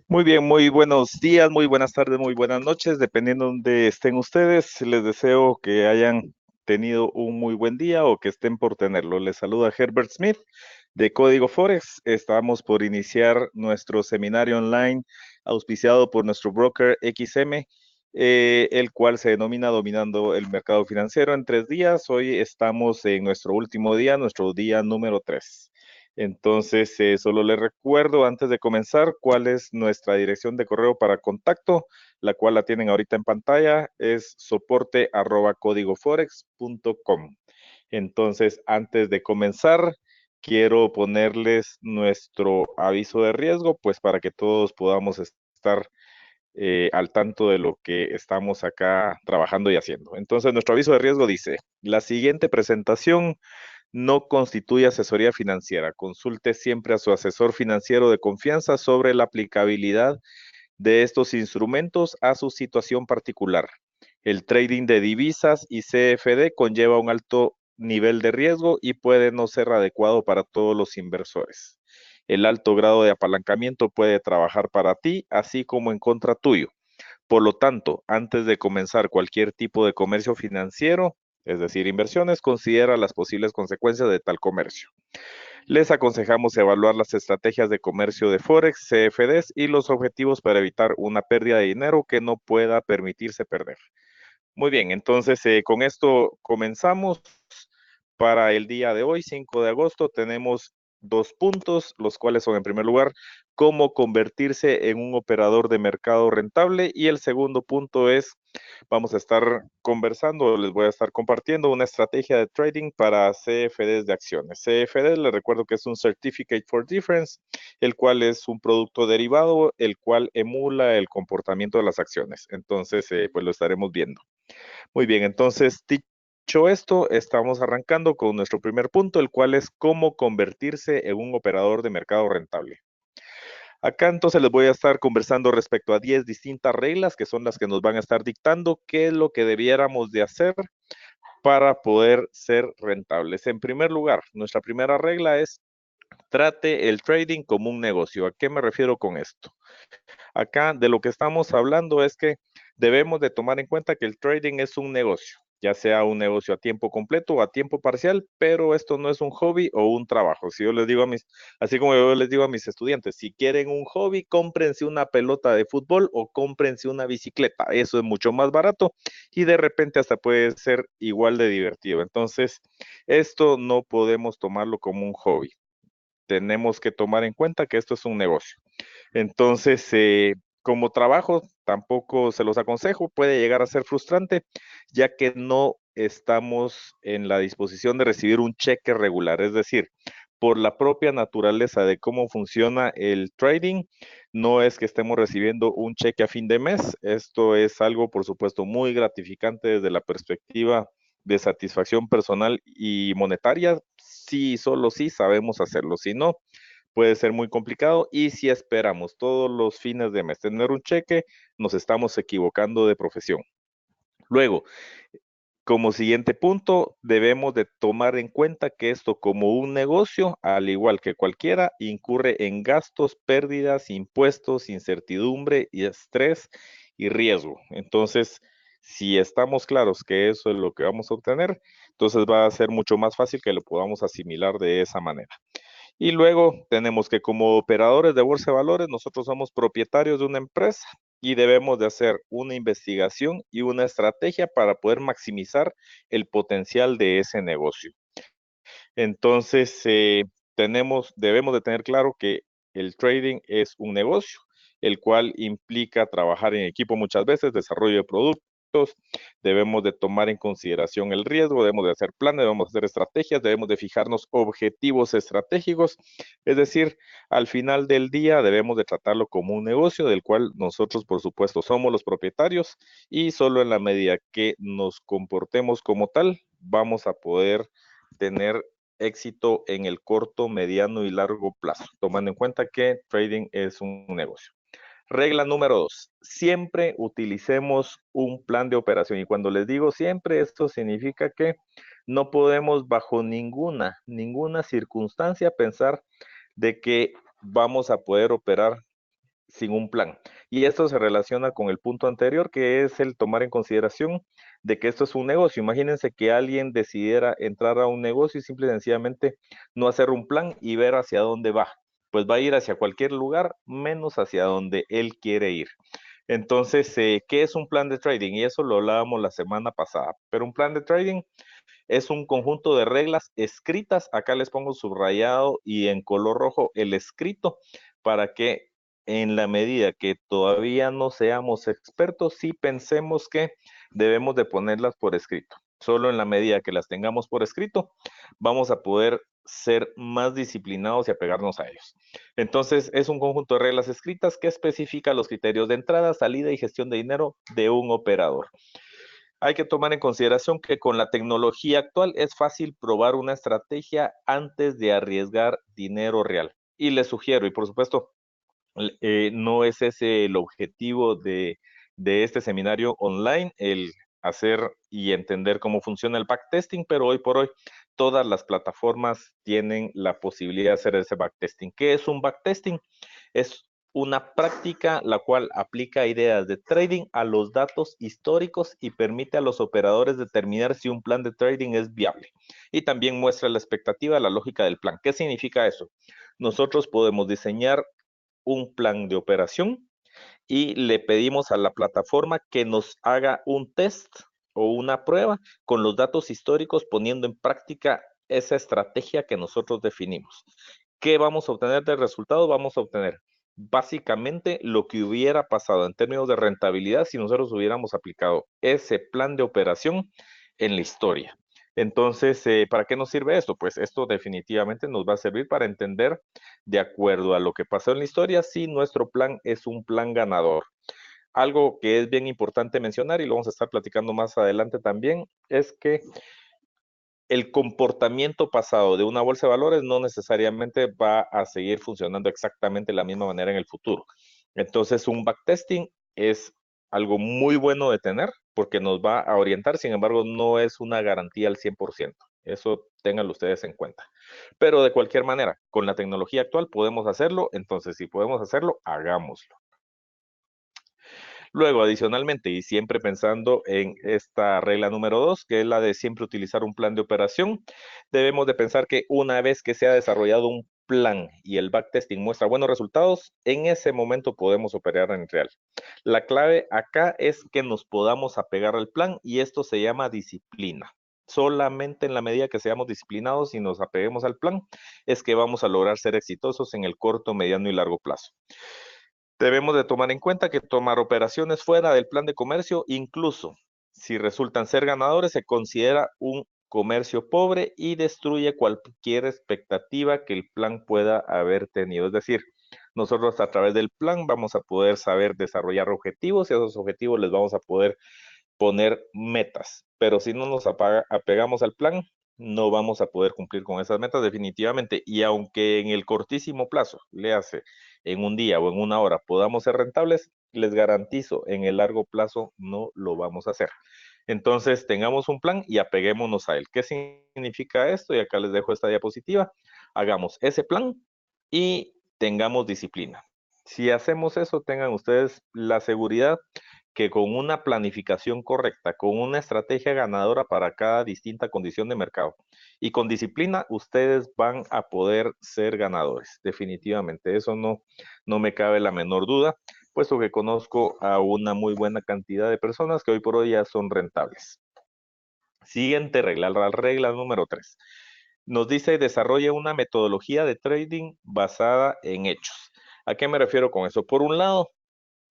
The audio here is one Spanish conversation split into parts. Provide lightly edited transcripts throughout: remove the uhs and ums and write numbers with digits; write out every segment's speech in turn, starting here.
Muy bien, muy buenos días, muy buenas tardes, muy buenas noches, dependiendo de donde estén ustedes. Les deseo que hayan tenido un muy buen día o que estén por tenerlo. Les saluda Herbert Smith de Código Forex. Estamos por iniciar nuestro seminario online auspiciado por nuestro broker XM, el cual se denomina Dominando el Mercado Financiero en 3 días. Hoy estamos en nuestro último día, nuestro día número 3. Entonces, solo les recuerdo antes de comenzar cuál es nuestra dirección de correo para contacto, la cual la tienen ahorita en pantalla, es soporte@códigoforex.com. Entonces, antes de comenzar, quiero ponerles nuestro aviso de riesgo, pues para que todos podamos estar al tanto de lo que estamos acá trabajando y haciendo. Entonces, nuestro aviso de riesgo dice, la siguiente presentación no constituye asesoría financiera. Consulte siempre a su asesor financiero de confianza sobre la aplicabilidad de estos instrumentos a su situación particular. El trading de divisas y CFD conlleva un alto nivel de riesgo y puede no ser adecuado para todos los inversores. El alto grado de apalancamiento puede trabajar para ti, así como en contra tuyo. Por lo tanto, antes de comenzar cualquier tipo de comercio financiero, es decir, inversiones, considera las posibles consecuencias de tal comercio. Les aconsejamos evaluar las estrategias de comercio de Forex, CFDs y los objetivos para evitar una pérdida de dinero que no pueda permitirse perder. Muy bien, entonces con esto comenzamos. Para el día de hoy, 5 de agosto, tenemos 2 puntos, los cuales son, en primer lugar, cómo convertirse en un operador de mercado rentable, y el segundo punto es, vamos a estar conversando, les voy a estar compartiendo una estrategia de trading para CFDs de acciones. CFDs, les recuerdo que es un Certificate for Difference, el cual es un producto derivado, el cual emula el comportamiento de las acciones. Entonces, pues lo estaremos viendo. Muy bien, entonces, dicho esto, estamos arrancando con nuestro primer punto, el cual es cómo convertirse en un operador de mercado rentable. Acá entonces les voy a estar conversando respecto a 10 distintas reglas que son las que nos van a estar dictando qué es lo que debiéramos de hacer para poder ser rentables. En primer lugar, nuestra primera regla es trate el trading como un negocio. ¿A qué me refiero con esto? Acá de lo que estamos hablando es que debemos de tomar en cuenta que el trading es un negocio, ya sea un negocio a tiempo completo o a tiempo parcial, pero esto no es un hobby o un trabajo. Si yo les digo a mis, así como yo les digo a mis estudiantes, si quieren un hobby, cómprense una pelota de fútbol o cómprense una bicicleta. Eso es mucho más barato y de repente hasta puede ser igual de divertido. Entonces, esto no podemos tomarlo como un hobby. Tenemos que tomar en cuenta que esto es un negocio. Entonces, como trabajo, tampoco se los aconsejo, puede llegar a ser frustrante, ya que no estamos en la disposición de recibir un cheque regular. Es decir, por la propia naturaleza de cómo funciona el trading, no es que estemos recibiendo un cheque a fin de mes. Esto es algo, por supuesto, muy gratificante desde la perspectiva de satisfacción personal y monetaria. Sí, solo sí sabemos hacerlo. Si no, puede ser muy complicado, y si esperamos todos los fines de mes tener un cheque, nos estamos equivocando de profesión. Luego, Como siguiente punto, debemos de tomar en cuenta que esto como un negocio, al igual que cualquiera, incurre en gastos, pérdidas, impuestos, incertidumbre y estrés y riesgo. Entonces, si estamos claros que eso es lo que vamos a obtener, entonces va a ser mucho más fácil que lo podamos asimilar de esa manera. Y luego tenemos que como operadores de bolsa de valores, nosotros somos propietarios de una empresa y debemos de hacer una investigación y una estrategia para poder maximizar el potencial de ese negocio. Entonces, debemos de tener claro que el trading es un negocio, el cual implica trabajar en equipo muchas veces, desarrollo de productos, debemos de tomar en consideración el riesgo, debemos de hacer planes, debemos hacer estrategias, debemos de fijarnos objetivos estratégicos, es decir, al final del día debemos de tratarlo como un negocio del cual nosotros, por supuesto, somos los propietarios y solo en la medida que nos comportemos como tal, vamos a poder tener éxito en el corto, mediano y largo plazo, tomando en cuenta que trading es un negocio. Regla número 2, siempre utilicemos un plan de operación. Y cuando les digo siempre, esto significa que no podemos bajo ninguna circunstancia pensar de que vamos a poder operar sin un plan. Y esto se relaciona con el punto anterior, que es el tomar en consideración de que esto es un negocio. Imagínense que alguien decidiera entrar a un negocio y simple y sencillamente no hacer un plan y ver hacia dónde va. Pues va a ir hacia cualquier lugar, menos hacia donde él quiere ir. Entonces, ¿qué es un plan de trading? Y eso lo hablábamos la semana pasada. Pero un plan de trading es un conjunto de reglas escritas. Acá les pongo subrayado y en color rojo el escrito para que en la medida que todavía no seamos expertos, sí pensemos que debemos de ponerlas por escrito. Solo en la medida que las tengamos por escrito, vamos a poder ser más disciplinados y apegarnos a ellos. Entonces, es un conjunto de reglas escritas que especifica los criterios de entrada, salida y gestión de dinero de un operador. Hay que tomar en consideración que con la tecnología actual es fácil probar una estrategia antes de arriesgar dinero real. Y les sugiero, y por supuesto, no es ese el objetivo de este seminario online, el hacer y entender cómo funciona el backtesting, pero hoy por hoy todas las plataformas tienen la posibilidad de hacer ese backtesting. ¿Qué es un backtesting? Es una práctica la cual aplica ideas de trading a los datos históricos y permite a los operadores determinar si un plan de trading es viable. Y también muestra la expectativa, la lógica del plan. ¿Qué significa eso? Nosotros podemos diseñar un plan de operación y le pedimos a la plataforma que nos haga un test o una prueba con los datos históricos poniendo en práctica esa estrategia que nosotros definimos. ¿Qué vamos a obtener de resultado? Vamos a obtener básicamente lo que hubiera pasado en términos de rentabilidad si nosotros hubiéramos aplicado ese plan de operación en la historia. Entonces, ¿para qué nos sirve esto? Pues esto definitivamente nos va a servir para entender, de acuerdo a lo que pasó en la historia, si nuestro plan es un plan ganador. Algo que es bien importante mencionar y lo vamos a estar platicando más adelante también, es que el comportamiento pasado de una bolsa de valores no necesariamente va a seguir funcionando exactamente de la misma manera en el futuro. Entonces, un backtesting es algo muy bueno de tener porque nos va a orientar, sin embargo, no es una garantía al 100%. Eso ténganlo ustedes en cuenta. Pero de cualquier manera, con la tecnología actual podemos hacerlo, entonces si podemos hacerlo, hagámoslo. Luego, adicionalmente, y siempre pensando en esta regla número 2, que es la de siempre utilizar un plan de operación, debemos de pensar que una vez que se ha desarrollado un plan y el backtesting muestra buenos resultados, en ese momento podemos operar en real. La clave acá es que nos podamos apegar al plan y esto se llama disciplina. Solamente en la medida que seamos disciplinados y nos apeguemos al plan, es que vamos a lograr ser exitosos en el corto, mediano y largo plazo. Debemos de tomar en cuenta que tomar operaciones fuera del plan de comercio, incluso si resultan ser ganadores, se considera un comercio pobre y destruye cualquier expectativa que el plan pueda haber tenido. Es decir, nosotros a través del plan vamos a poder saber desarrollar objetivos y a esos objetivos les vamos a poder poner metas, pero si no nos apegamos al plan, no vamos a poder cumplir con esas metas definitivamente. Y aunque en el cortísimo plazo, le hace en un día o en una hora, podamos ser rentables, les garantizo, en el largo plazo no lo vamos a hacer. Entonces, tengamos un plan y apeguémonos a él. ¿Qué significa esto? Y acá les dejo esta diapositiva. Hagamos ese plan y tengamos disciplina. Si hacemos eso, tengan ustedes la seguridad que con una planificación correcta, con una estrategia ganadora para cada distinta condición de mercado y con disciplina, ustedes van a poder ser ganadores. Definitivamente, eso no me cabe la menor duda, puesto que conozco a una muy buena cantidad de personas que hoy por hoy ya son rentables. Siguiente regla, la regla número 3. Nos dice desarrolla una metodología de trading basada en hechos. ¿A qué me refiero con eso? Por un lado,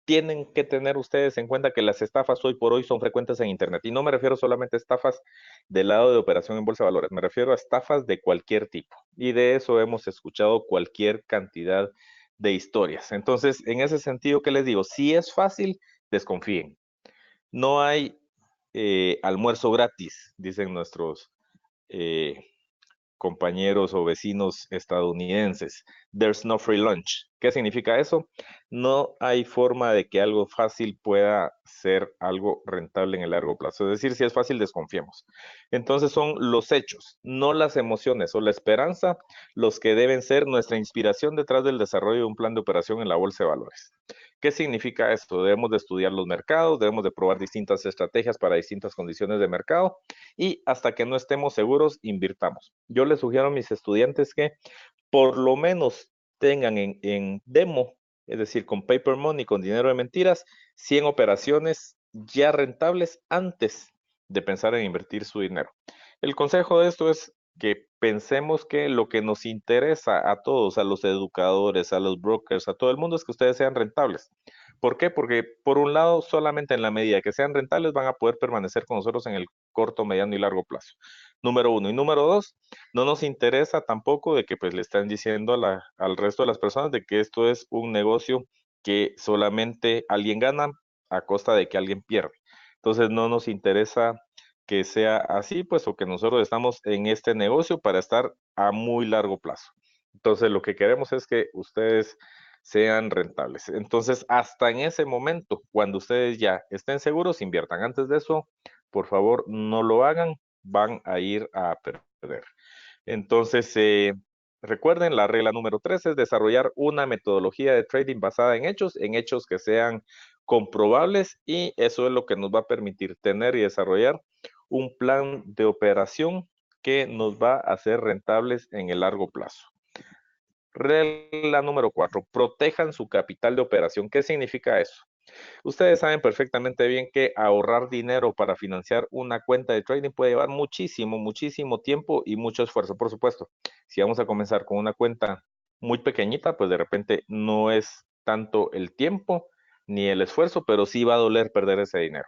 tienen que tener ustedes en cuenta que las estafas hoy por hoy son frecuentes en Internet. Y no me refiero solamente a estafas del lado de operación en bolsa de valores, me refiero a estafas de cualquier tipo. Y de eso hemos escuchado cualquier cantidad de historias. Entonces, en ese sentido, ¿qué les digo? Si es fácil, desconfíen. No hay almuerzo gratis, dicen nuestros eh, compañeros o vecinos estadounidenses. There's no free lunch. ¿Qué significa eso? No hay forma de que algo fácil pueda ser algo rentable en el largo plazo. Es decir, si es fácil, desconfiemos. Entonces son los hechos, no las emociones o la esperanza, los que deben ser nuestra inspiración detrás del desarrollo de un plan de operación en la bolsa de valores. ¿Qué significa esto? Debemos de estudiar los mercados, debemos de probar distintas estrategias para distintas condiciones de mercado y hasta que no estemos seguros, invirtamos. Yo les sugiero a mis estudiantes que por lo menos tengan en demo, es decir, con paper money, con dinero de mentiras, 100 operaciones ya rentables antes de pensar en invertir su dinero. El consejo de esto es que pensemos que lo que nos interesa a todos, a los educadores, a los brokers, a todo el mundo, es que ustedes sean rentables. ¿Por qué? Porque por un lado, solamente en la medida que sean rentables van a poder permanecer con nosotros en el corto, mediano y largo plazo. Número uno. Y número dos, no nos interesa tampoco de que pues le están diciendo al resto de las personas de que esto es un negocio que solamente alguien gana a costa de que alguien pierde. Entonces no nos interesa que sea así, pues o que nosotros estamos en este negocio para estar a muy largo plazo. Entonces lo que queremos es que ustedes sean rentables. Entonces, hasta en ese momento, cuando ustedes ya estén seguros, inviertan. Antes de eso, por favor, no lo hagan, van a ir a perder. Entonces, recuerden, la regla número 3 es desarrollar una metodología de trading basada en hechos que sean comprobables y eso es lo que nos va a permitir tener y desarrollar un plan de operación que nos va a hacer rentables en el largo plazo. Regla número 4, protejan su capital de operación. ¿Qué significa eso? Ustedes saben perfectamente bien que ahorrar dinero para financiar una cuenta de trading puede llevar muchísimo tiempo y mucho esfuerzo, por supuesto. Si vamos a comenzar con una cuenta muy pequeñita, pues de repente no es tanto el tiempo ni el esfuerzo, pero sí va a doler perder ese dinero.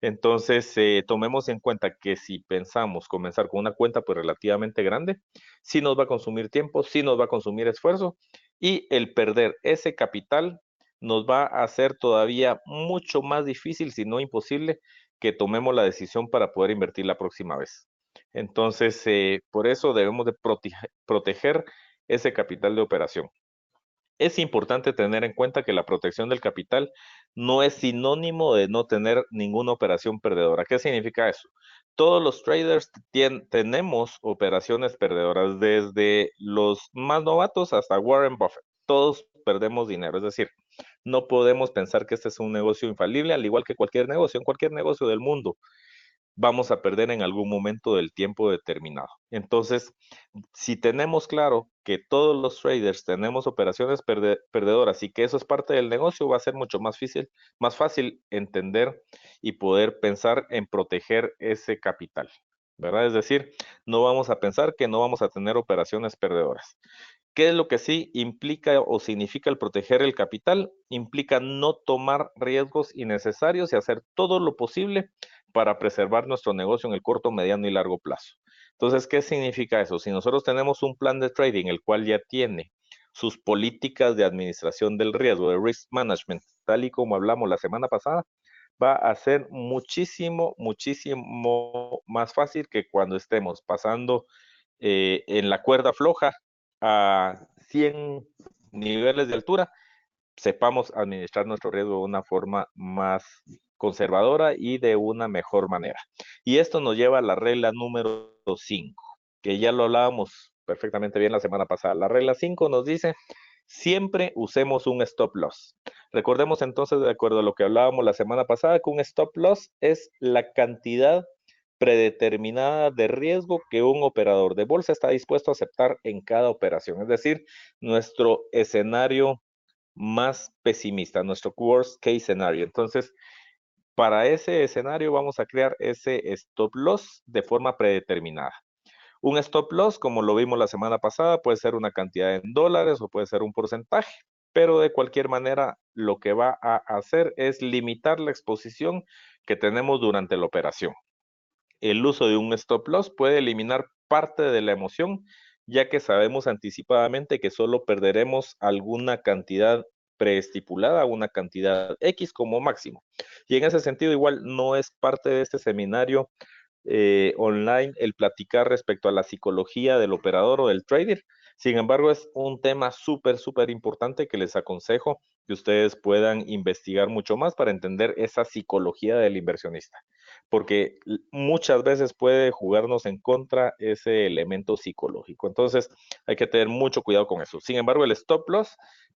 Entonces, tomemos en cuenta que si pensamos comenzar con una cuenta pues relativamente grande, sí nos va a consumir tiempo, sí nos va a consumir esfuerzo y el perder ese capital nos va a hacer todavía mucho más difícil, si no imposible, que tomemos la decisión para poder invertir la próxima vez. Entonces, por eso debemos de proteger ese capital de operación. Es importante tener en cuenta que la protección del capital no es sinónimo de no tener ninguna operación perdedora. ¿Qué significa eso? Todos los traders tenemos operaciones perdedoras, desde los más novatos hasta Warren Buffett. Todos perdemos dinero, es decir, no podemos pensar que este es un negocio infalible, al igual que cualquier negocio, en cualquier negocio del mundo vamos a perder en algún momento del tiempo determinado. Entonces, si tenemos claro que todos los traders tenemos operaciones perdedoras y que eso es parte del negocio, va a ser mucho más fácil entender y poder pensar en proteger ese capital, ¿verdad? Es decir, no vamos a pensar que no vamos a tener operaciones perdedoras. ¿Qué es lo que sí implica o significa el proteger el capital? Implica no tomar riesgos innecesarios y hacer todo lo posible para preservar nuestro negocio en el corto, mediano y largo plazo. Entonces, ¿qué significa eso? Si nosotros tenemos un plan de trading, el cual ya tiene sus políticas de administración del riesgo, de risk management, tal y como hablamos la semana pasada, va a ser muchísimo más fácil que cuando estemos pasando en la cuerda floja a 100 niveles de altura, sepamos administrar nuestro riesgo de una forma más conservadora y de una mejor manera. Y esto nos lleva a la regla número 5, que ya lo hablábamos perfectamente bien la semana pasada. La regla 5 nos dice, siempre usemos un stop loss. Recordemos entonces, de acuerdo a lo que hablábamos la semana pasada, que un stop loss es la cantidad predeterminada de riesgo que un operador de bolsa está dispuesto a aceptar en cada operación. Es decir, nuestro escenario más pesimista, nuestro worst case scenario. Entonces, para ese escenario vamos a crear ese stop loss de forma predeterminada. Un stop loss, como lo vimos la semana pasada, puede ser una cantidad en dólares o puede ser un porcentaje, pero de cualquier manera lo que va a hacer es limitar la exposición que tenemos durante la operación. El uso de un stop loss puede eliminar parte de la emoción, ya que sabemos anticipadamente que solo perderemos alguna cantidad preestipulada, una cantidad X como máximo. Y en ese sentido, igual no es parte de este seminario online el platicar respecto a la psicología del operador o del trader. Sin embargo, es un tema súper importante que les aconsejo que ustedes puedan investigar mucho más para entender esa psicología del inversionista, porque muchas veces puede jugarnos en contra ese elemento psicológico. Entonces, hay que tener mucho cuidado con eso. Sin embargo, el stop loss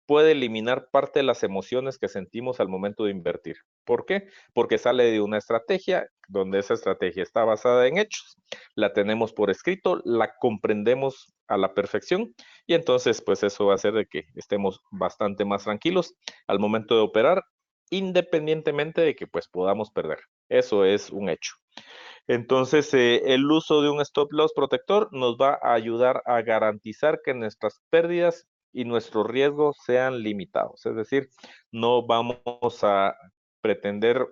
puede eliminar parte de las emociones que sentimos al momento de invertir. ¿Por qué? Porque sale de una estrategia donde esa estrategia está basada en hechos, la tenemos por escrito, la comprendemos a la perfección y entonces pues eso va a hacer de que estemos bastante más tranquilos al momento de operar, independientemente de que pues podamos perder. Eso es un hecho. Entonces, el uso de un stop loss protector nos va a ayudar a garantizar que nuestras pérdidas y nuestros riesgos sean limitados. Es decir, no vamos a pretender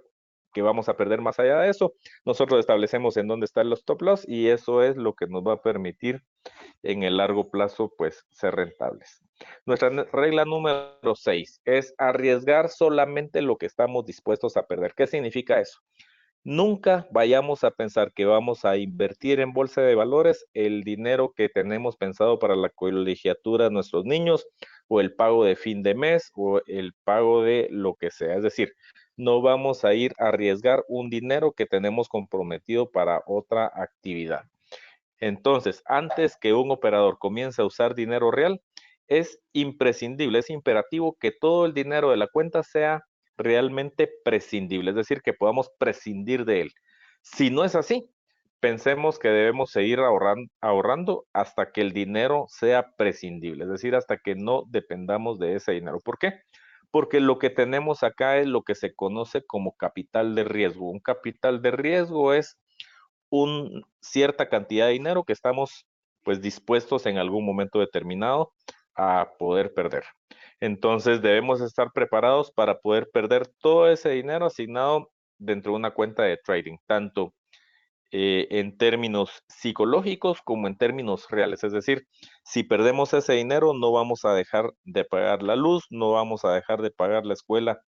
que vamos a perder más allá de eso. Nosotros establecemos en dónde están los stop loss y eso es lo que nos va a permitir en el largo plazo, pues, ser rentables. Nuestra regla número 6 es arriesgar solamente lo que estamos dispuestos a perder. ¿Qué significa eso? Nunca vayamos a pensar que vamos a invertir en bolsa de valores el dinero que tenemos pensado para la colegiatura de nuestros niños o el pago de fin de mes o el pago de lo que sea. Es decir, no vamos a ir a arriesgar un dinero que tenemos comprometido para otra actividad. Entonces, antes que un operador comience a usar dinero real, es imprescindible, es imperativo que todo el dinero de la cuenta sea realmente prescindible, es decir, que podamos prescindir de él. Si no es así, pensemos que debemos seguir ahorrando hasta que el dinero sea prescindible, es decir, hasta que no dependamos de ese dinero. ¿Por qué? Porque lo que tenemos acá es lo que se conoce como capital de riesgo. Un capital de riesgo es cierta cantidad de dinero que estamos pues dispuestos en algún momento determinado a poder perder. Entonces debemos estar preparados para poder perder todo ese dinero asignado dentro de una cuenta de trading, tanto en términos psicológicos como en términos reales. Es decir, si perdemos ese dinero, no vamos a dejar de pagar la luz, no vamos a dejar de pagar la escuela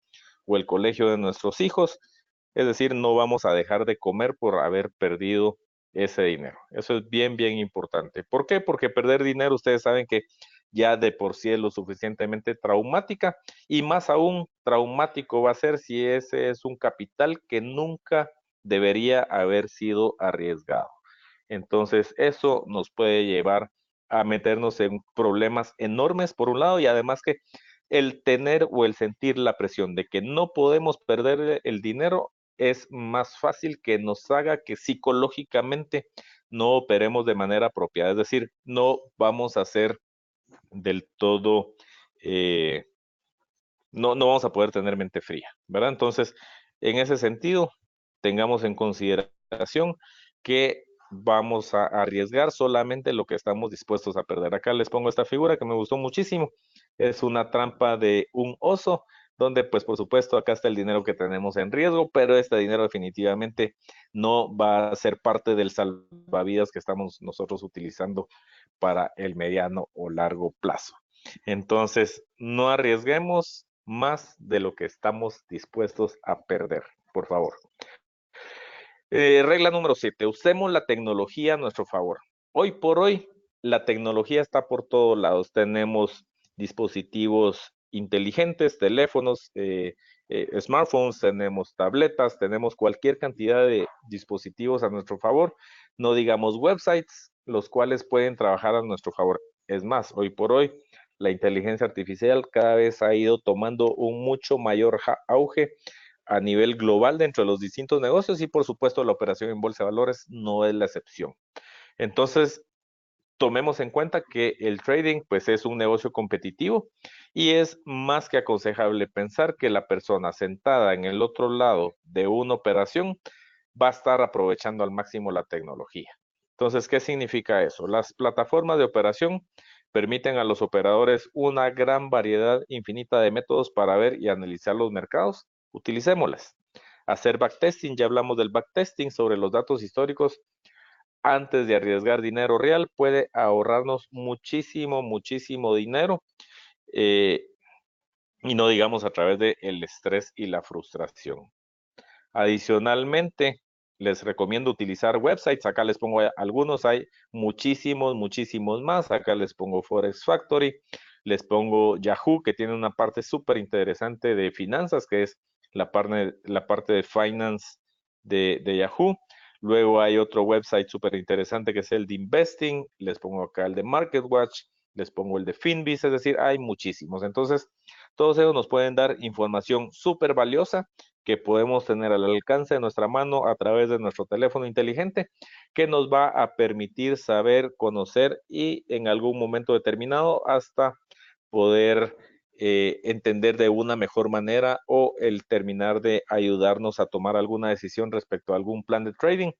o el colegio de nuestros hijos. Es decir, no vamos a dejar de comer por haber perdido ese dinero. Eso es bien importante. ¿Por qué? Porque perder dinero, ustedes saben que ya de por sí es lo suficientemente traumática y más aún traumático va a ser si ese es un capital que nunca debería haber sido arriesgado. Entonces, eso nos puede llevar a meternos en problemas enormes por un lado y además que el tener o el sentir la presión de que no podemos perder el dinero es más fácil que nos haga que psicológicamente no operemos de manera apropiada, es decir, no vamos a ser del todo, no vamos a poder tener mente fría, ¿verdad? Entonces, en ese sentido, tengamos en consideración que vamos a arriesgar solamente lo que estamos dispuestos a perder. Acá les pongo esta figura que me gustó muchísimo. Es una trampa de un oso, donde pues por supuesto acá está el dinero que tenemos en riesgo, pero este dinero definitivamente no va a ser parte del salvavidas que estamos nosotros utilizando para el mediano o largo plazo. Entonces, no arriesguemos más de lo que estamos dispuestos a perder, por favor. Regla número 7, usemos la tecnología a nuestro favor. Hoy por hoy, la tecnología está por todos lados. Tenemos dispositivos inteligentes, teléfonos, smartphones, tenemos tabletas, tenemos cualquier cantidad de dispositivos a nuestro favor, no digamos websites, los cuales pueden trabajar a nuestro favor. Es más, hoy por hoy, la inteligencia artificial cada vez ha ido tomando un mucho mayor auge a nivel global dentro de los distintos negocios y por supuesto la operación en bolsa de valores no es la excepción. Entonces, tomemos en cuenta que el trading pues es un negocio competitivo y es más que aconsejable pensar que la persona sentada en el otro lado de una operación va a estar aprovechando al máximo la tecnología. Entonces, ¿qué significa eso? Las plataformas de operación permiten a los operadores una gran variedad infinita de métodos para ver y analizar los mercados. Utilicémoslas. Hacer backtesting, ya hablamos del backtesting sobre los datos históricos antes de arriesgar dinero real puede ahorrarnos muchísimo, muchísimo dinero eh, y no digamos a través del estrés y la frustración. Adicionalmente, les recomiendo utilizar websites. Acá les pongo algunos, hay muchísimos, muchísimos más. Acá les pongo Forex Factory, les pongo Yahoo, que tiene una parte súper interesante de finanzas, que es la parte de finance de Yahoo. Luego hay otro website súper interesante que es el de Investing. Les pongo acá el de MarketWatch, les pongo el de Finviz, es decir, hay muchísimos. Entonces, todos ellos nos pueden dar información súper valiosa que podemos tener al alcance de nuestra mano a través de nuestro teléfono inteligente, que nos va a permitir saber, conocer y en algún momento determinado hasta poder entender de una mejor manera o el terminar de ayudarnos a tomar alguna decisión respecto a algún plan de trading,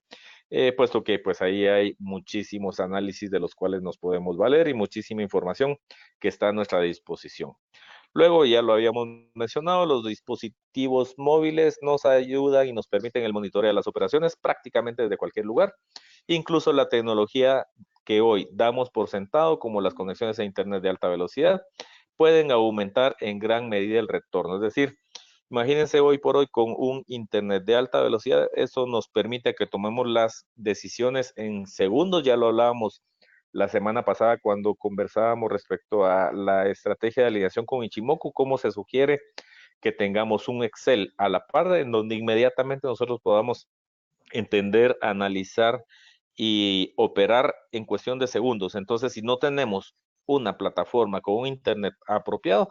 puesto que pues ahí hay muchísimos análisis de los cuales nos podemos valer y muchísima información que está a nuestra disposición. Luego, ya lo habíamos mencionado, los dispositivos móviles nos ayudan y nos permiten el monitoreo de las operaciones prácticamente desde cualquier lugar. Incluso la tecnología que hoy damos por sentado, como las conexiones a Internet de alta velocidad, pueden aumentar en gran medida el retorno. Es decir, imagínense hoy por hoy con un Internet de alta velocidad, eso nos permite que tomemos las decisiones en segundos, ya lo hablábamos la semana pasada cuando conversábamos respecto a la estrategia de alineación con Ichimoku, cómo se sugiere que tengamos un Excel a la par en donde inmediatamente nosotros podamos entender, analizar y operar en cuestión de segundos. Entonces, si no tenemos una plataforma con un internet apropiado,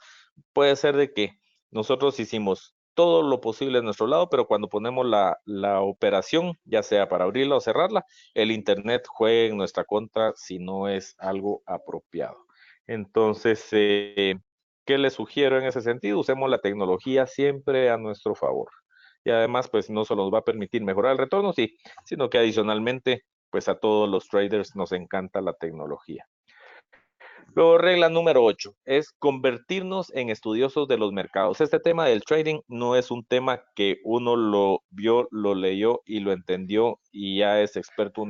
puede ser de que nosotros hicimos todo lo posible a nuestro lado, pero cuando ponemos la operación, ya sea para abrirla o cerrarla, el internet juega en nuestra contra si no es algo apropiado. Entonces, ¿qué les sugiero en ese sentido? Usemos la tecnología siempre a nuestro favor. Y además, pues no solo nos va a permitir mejorar el retorno, sí, sino que adicionalmente, pues a todos los traders nos encanta la tecnología. Luego, regla número 8 es convertirnos en estudiosos de los mercados. Este tema del trading no es un tema que uno lo vio, lo leyó y lo entendió y ya es experto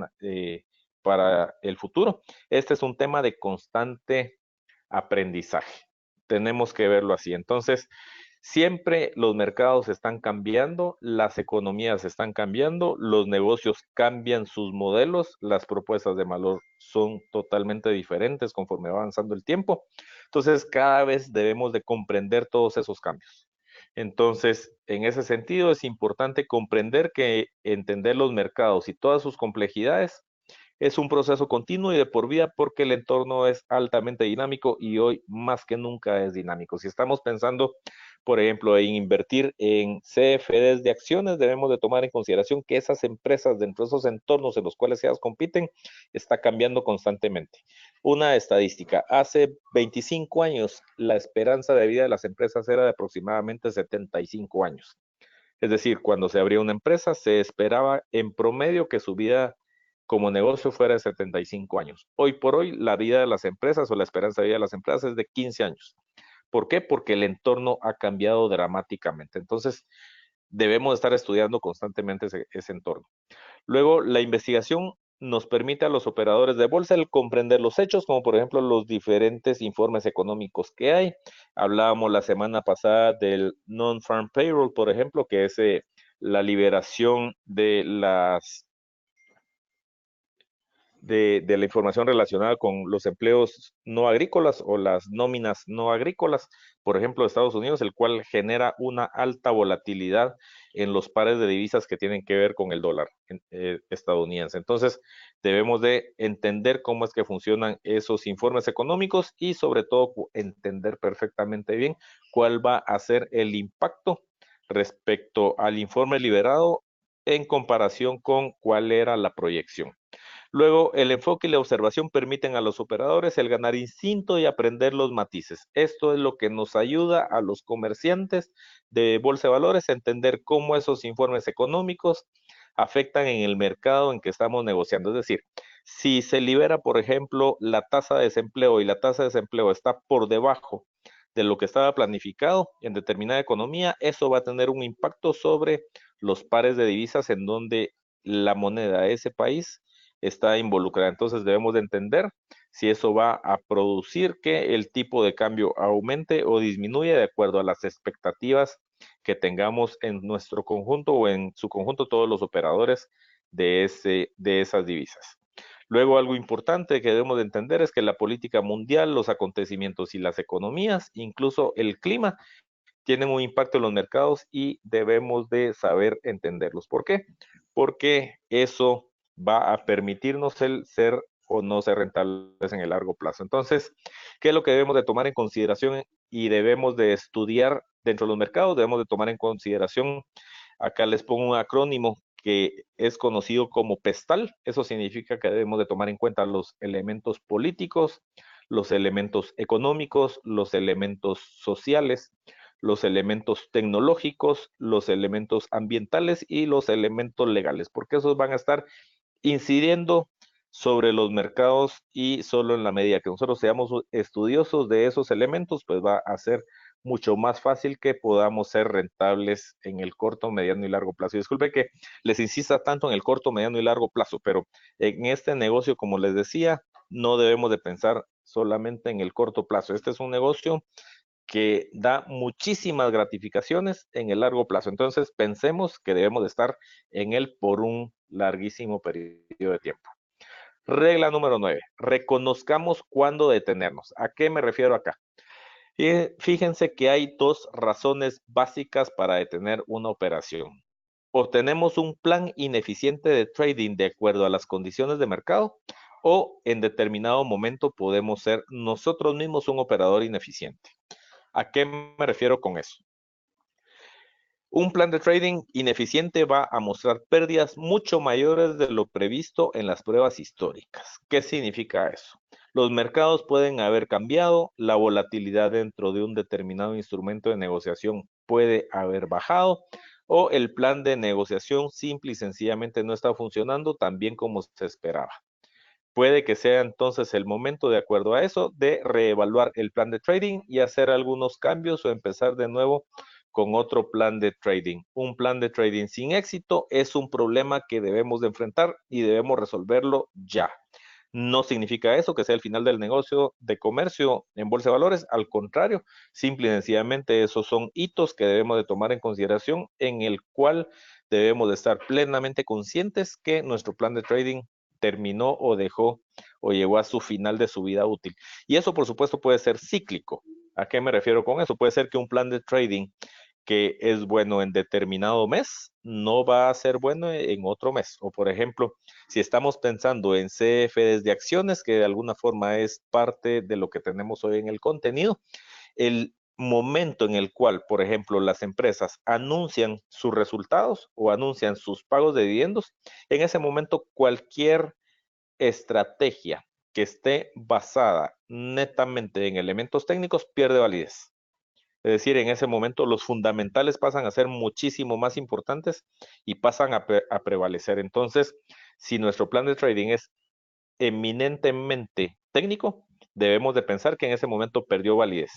para el futuro. Este es un tema de constante aprendizaje. Tenemos que verlo así. Entonces, siempre los mercados están cambiando, las economías están cambiando, los negocios cambian sus modelos, las propuestas de valor son totalmente diferentes conforme va avanzando el tiempo. Entonces, cada vez debemos de comprender todos esos cambios. Entonces, en ese sentido, es importante comprender que entender los mercados y todas sus complejidades es un proceso continuo y de por vida porque el entorno es altamente dinámico y hoy más que nunca es dinámico. Si estamos pensando, por ejemplo, en invertir en CFDs de acciones, debemos de tomar en consideración que esas empresas dentro de esos entornos en los cuales ellas compiten está cambiando constantemente. Una estadística, hace 25 años la esperanza de vida de las empresas era de aproximadamente 75 años. Es decir, cuando se abría una empresa, se esperaba en promedio que su vida como negocio fuera de 75 años. Hoy por hoy, la vida de las empresas o la esperanza de vida de las empresas es de 15 años. ¿Por qué? Porque el entorno ha cambiado dramáticamente. Entonces, debemos estar estudiando constantemente ese entorno. Luego, la investigación nos permite a los operadores de bolsa el comprender los hechos, como por ejemplo los diferentes informes económicos que hay. Hablábamos la semana pasada del non-farm payroll, por ejemplo, que es la liberación de la información relacionada con los empleos no agrícolas o las nóminas no agrícolas, por ejemplo, de Estados Unidos, el cual genera una alta volatilidad en los pares de divisas que tienen que ver con el dólar estadounidense. Entonces, debemos de entender cómo es que funcionan esos informes económicos y sobre todo entender perfectamente bien cuál va a ser el impacto respecto al informe liberado en comparación con cuál era la proyección. Luego, el enfoque y la observación permiten a los operadores el ganar instinto y aprender los matices. Esto es lo que nos ayuda a los comerciantes de bolsa de valores a entender cómo esos informes económicos afectan en el mercado en que estamos negociando. Es decir, si se libera, por ejemplo, la tasa de desempleo y la tasa de desempleo está por debajo de lo que estaba planificado en determinada economía, eso va a tener un impacto sobre los pares de divisas en donde la moneda de ese país está involucrada. Entonces debemos de entender si eso va a producir que el tipo de cambio aumente o disminuya de acuerdo a las expectativas que tengamos en nuestro conjunto o en su conjunto todos los operadores de esas divisas. Luego, algo importante que debemos de entender es que la política mundial, los acontecimientos y las economías, incluso el clima, tienen un impacto en los mercados y debemos de saber entenderlos. ¿Por qué? Porque eso va a permitirnos el ser o no ser rentables en el largo plazo. Entonces, ¿qué es lo que debemos de tomar en consideración y debemos de estudiar dentro de los mercados? Debemos de tomar en consideración, acá les pongo un acrónimo que es conocido como PESTAL. Eso significa que debemos de tomar en cuenta los elementos políticos, los elementos económicos, los elementos sociales, los elementos tecnológicos, los elementos ambientales y los elementos legales, porque esos van a estar incidiendo sobre los mercados y solo en la medida que nosotros seamos estudiosos de esos elementos, pues va a ser mucho más fácil que podamos ser rentables en el corto, mediano y largo plazo. Y disculpe que les insista tanto en el corto, mediano y largo plazo, pero en este negocio, como les decía, no debemos de pensar solamente en el corto plazo. Este es un negocio que da muchísimas gratificaciones en el largo plazo. Entonces, pensemos que debemos de estar en él por un larguísimo periodo de tiempo. Regla número 9. Reconozcamos cuándo detenernos. ¿A qué me refiero acá? Fíjense que hay dos razones básicas para detener una operación. O tenemos un plan ineficiente de trading de acuerdo a las condiciones de mercado, o en determinado momento podemos ser nosotros mismos un operador ineficiente. ¿A qué me refiero con eso? Un plan de trading ineficiente va a mostrar pérdidas mucho mayores de lo previsto en las pruebas históricas. ¿Qué significa eso? Los mercados pueden haber cambiado, la volatilidad dentro de un determinado instrumento de negociación puede haber bajado o el plan de negociación simple y sencillamente no está funcionando tan bien como se esperaba. Puede que sea entonces el momento, de acuerdo a eso, de reevaluar el plan de trading y hacer algunos cambios o empezar de nuevo con otro plan de trading. Un plan de trading sin éxito es un problema que debemos de enfrentar y debemos resolverlo ya. No significa eso que sea el final del negocio de comercio en bolsa de valores, al contrario, simple y sencillamente esos son hitos que debemos de tomar en consideración en el cual debemos de estar plenamente conscientes que nuestro plan de trading terminó o dejó o llegó a su final de su vida útil. Y eso, por supuesto, puede ser cíclico. ¿A qué me refiero con eso? Puede ser que un plan de trading que es bueno en determinado mes no va a ser bueno en otro mes. O, por ejemplo, si estamos pensando en CFDs de acciones, que de alguna forma es parte de lo que tenemos hoy en el contenido, el momento en el cual, por ejemplo, las empresas anuncian sus resultados o anuncian sus pagos de dividendos, en ese momento cualquier estrategia que esté basada netamente en elementos técnicos pierde validez. Es decir, en ese momento los fundamentales pasan a ser muchísimo más importantes y pasan a prevalecer. Entonces, si nuestro plan de trading es eminentemente técnico, debemos de pensar que en ese momento perdió validez.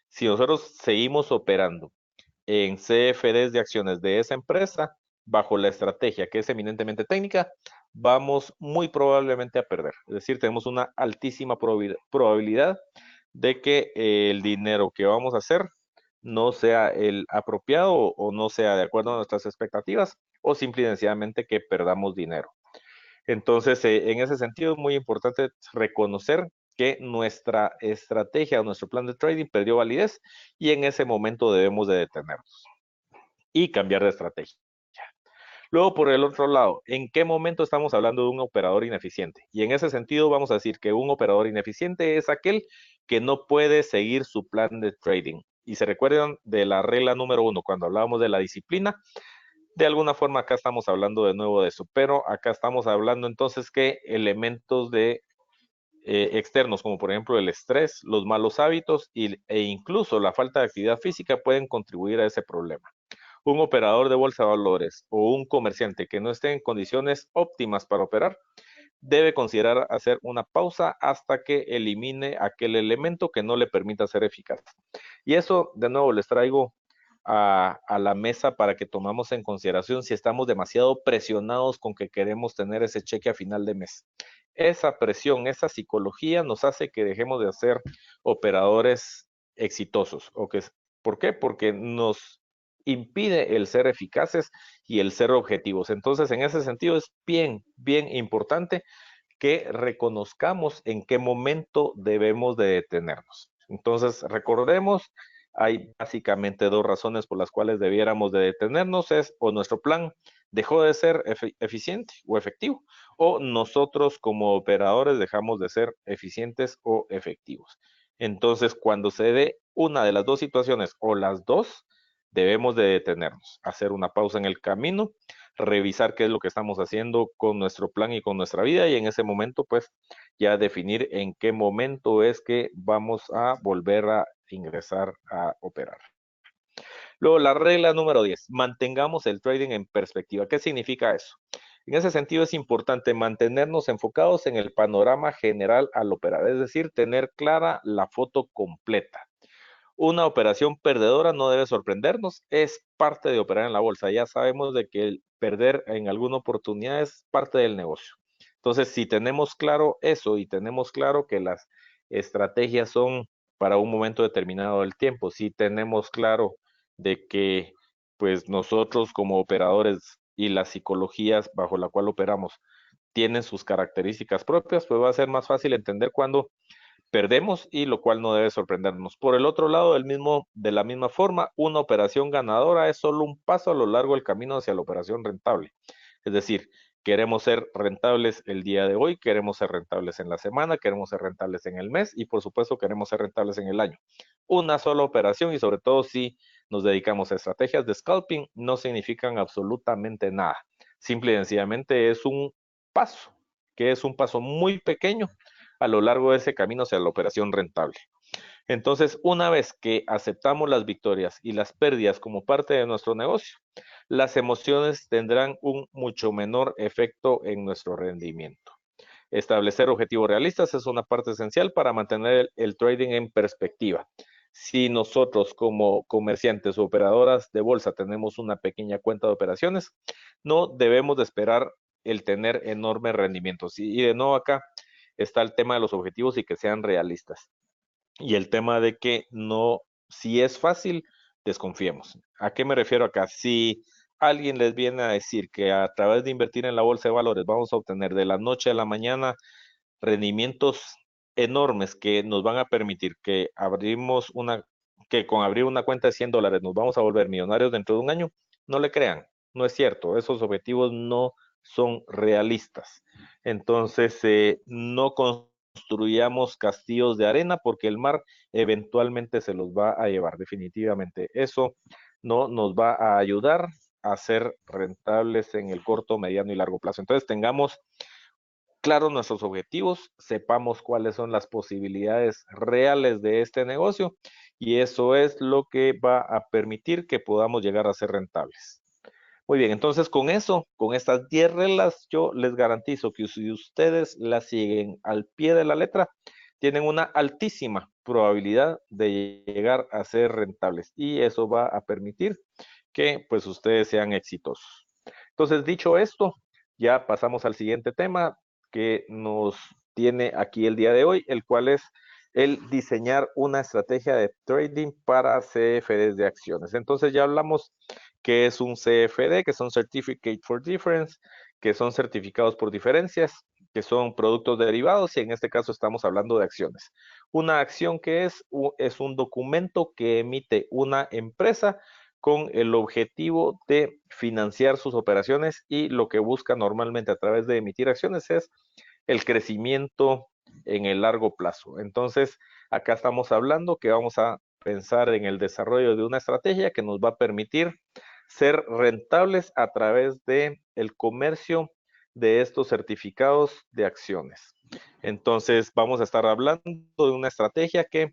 Si nosotros seguimos operando en CFDs de acciones de esa empresa, bajo la estrategia que es eminentemente técnica, vamos muy probablemente a perder. Es decir, tenemos una altísima probabilidad de que el dinero que vamos a hacer no sea el apropiado o no sea de acuerdo a nuestras expectativas o simple y sencillamente que perdamos dinero. Entonces, en ese sentido, es muy importante reconocer que nuestra estrategia o nuestro plan de trading perdió validez y en ese momento debemos de detenernos y cambiar de estrategia. Luego, por el otro lado, ¿en qué momento estamos hablando de un operador ineficiente? Y en ese sentido vamos a decir que un operador ineficiente es aquel que no puede seguir su plan de trading. Y se recuerdan de la regla número 1, cuando hablábamos de la disciplina, de alguna forma acá estamos hablando de nuevo de eso, pero acá estamos hablando entonces que elementos de externos, como por ejemplo el estrés, los malos hábitos e incluso la falta de actividad física pueden contribuir a ese problema. Un operador de bolsa de valores o un comerciante que no esté en condiciones óptimas para operar debe considerar hacer una pausa hasta que elimine aquel elemento que no le permita ser eficaz. Y eso, de nuevo, les traigo a la mesa para que tomamos en consideración si estamos demasiado presionados con que queremos tener ese cheque a final de mes. Esa presión, esa psicología nos hace que dejemos de ser operadores exitosos. ¿Por qué? Porque nos impide el ser eficaces y el ser objetivos. Entonces, en ese sentido, es bien, bien importante que reconozcamos en qué momento debemos de detenernos. Entonces, recordemos, hay básicamente dos razones por las cuales debiéramos de detenernos, es o nuestro plan dejó de ser eficiente o efectivo, o nosotros como operadores dejamos de ser eficientes o efectivos. Entonces, cuando se dé una de las dos situaciones o las dos, debemos de detenernos, hacer una pausa en el camino, revisar qué es lo que estamos haciendo con nuestro plan y con nuestra vida y en ese momento pues ya definir en qué momento es que vamos a volver a ingresar a operar. Luego, la regla número 10, mantengamos el trading en perspectiva. ¿Qué significa eso? En ese sentido es importante mantenernos enfocados en el panorama general al operar, es decir, tener clara la foto completa. Una operación perdedora no debe sorprendernos, es parte de operar en la bolsa. Ya sabemos de que el perder en alguna oportunidad es parte del negocio. Entonces, si tenemos claro eso y tenemos claro que las estrategias son para un momento determinado del tiempo, si tenemos claro de que pues nosotros como operadores y las psicologías bajo la cual operamos tienen sus características propias, pues va a ser más fácil entender cuándo perdemos y lo cual no debe sorprendernos. Por el otro lado, de la misma forma, una operación ganadora es solo un paso a lo largo del camino hacia la operación rentable. Es decir, queremos ser rentables el día de hoy, queremos ser rentables en la semana, queremos ser rentables en el mes y por supuesto queremos ser rentables en el año. Una sola operación y sobre todo si nos dedicamos a estrategias de scalping no significan absolutamente nada. Simple y sencillamente es un paso, que es un paso muy pequeño a lo largo de ese camino hacia la operación rentable. Entonces, una vez que aceptamos las victorias y las pérdidas como parte de nuestro negocio, las emociones tendrán un mucho menor efecto en nuestro rendimiento. Establecer objetivos realistas es una parte esencial para mantener el trading en perspectiva. Si nosotros como comerciantes o operadoras de bolsa tenemos una pequeña cuenta de operaciones, no debemos de esperar el tener enormes rendimientos. Y de nuevo acá está el tema de los objetivos y que sean realistas. Y el tema de que no, si es fácil, desconfiemos. ¿A qué me refiero acá? Si alguien les viene a decir que a través de invertir en la bolsa de valores vamos a obtener de la noche a la mañana rendimientos enormes que nos van a permitir que con abrir una cuenta de $100 nos vamos a volver millonarios dentro de un año, no le crean, no es cierto, esos objetivos no son realistas. Entonces, no construyamos castillos de arena porque el mar eventualmente se los va a llevar, definitivamente. Eso no nos va a ayudar a ser rentables en el corto, mediano y largo plazo. Entonces, tengamos claros nuestros objetivos, sepamos cuáles son las posibilidades reales de este negocio y eso es lo que va a permitir que podamos llegar a ser rentables. Muy bien, entonces con eso, con estas 10 reglas, yo les garantizo que si ustedes las siguen al pie de la letra, tienen una altísima probabilidad de llegar a ser rentables y eso va a permitir que pues ustedes sean exitosos. Entonces, dicho esto, ya pasamos al siguiente tema que nos tiene aquí el día de hoy, el cual es el diseñar una estrategia de trading para CFDs de acciones. Entonces ya hablamos que es un CFD, que son Certificate for Difference, que son certificados por diferencias, que son productos derivados, y en este caso estamos hablando de acciones. Una acción que es un documento que emite una empresa con el objetivo de financiar sus operaciones, y lo que busca normalmente a través de emitir acciones es el crecimiento en el largo plazo. Entonces, acá estamos hablando que vamos a pensar en el desarrollo de una estrategia que nos va a permitir ser rentables a través de el comercio de estos certificados de acciones. Entonces, vamos a estar hablando de una estrategia que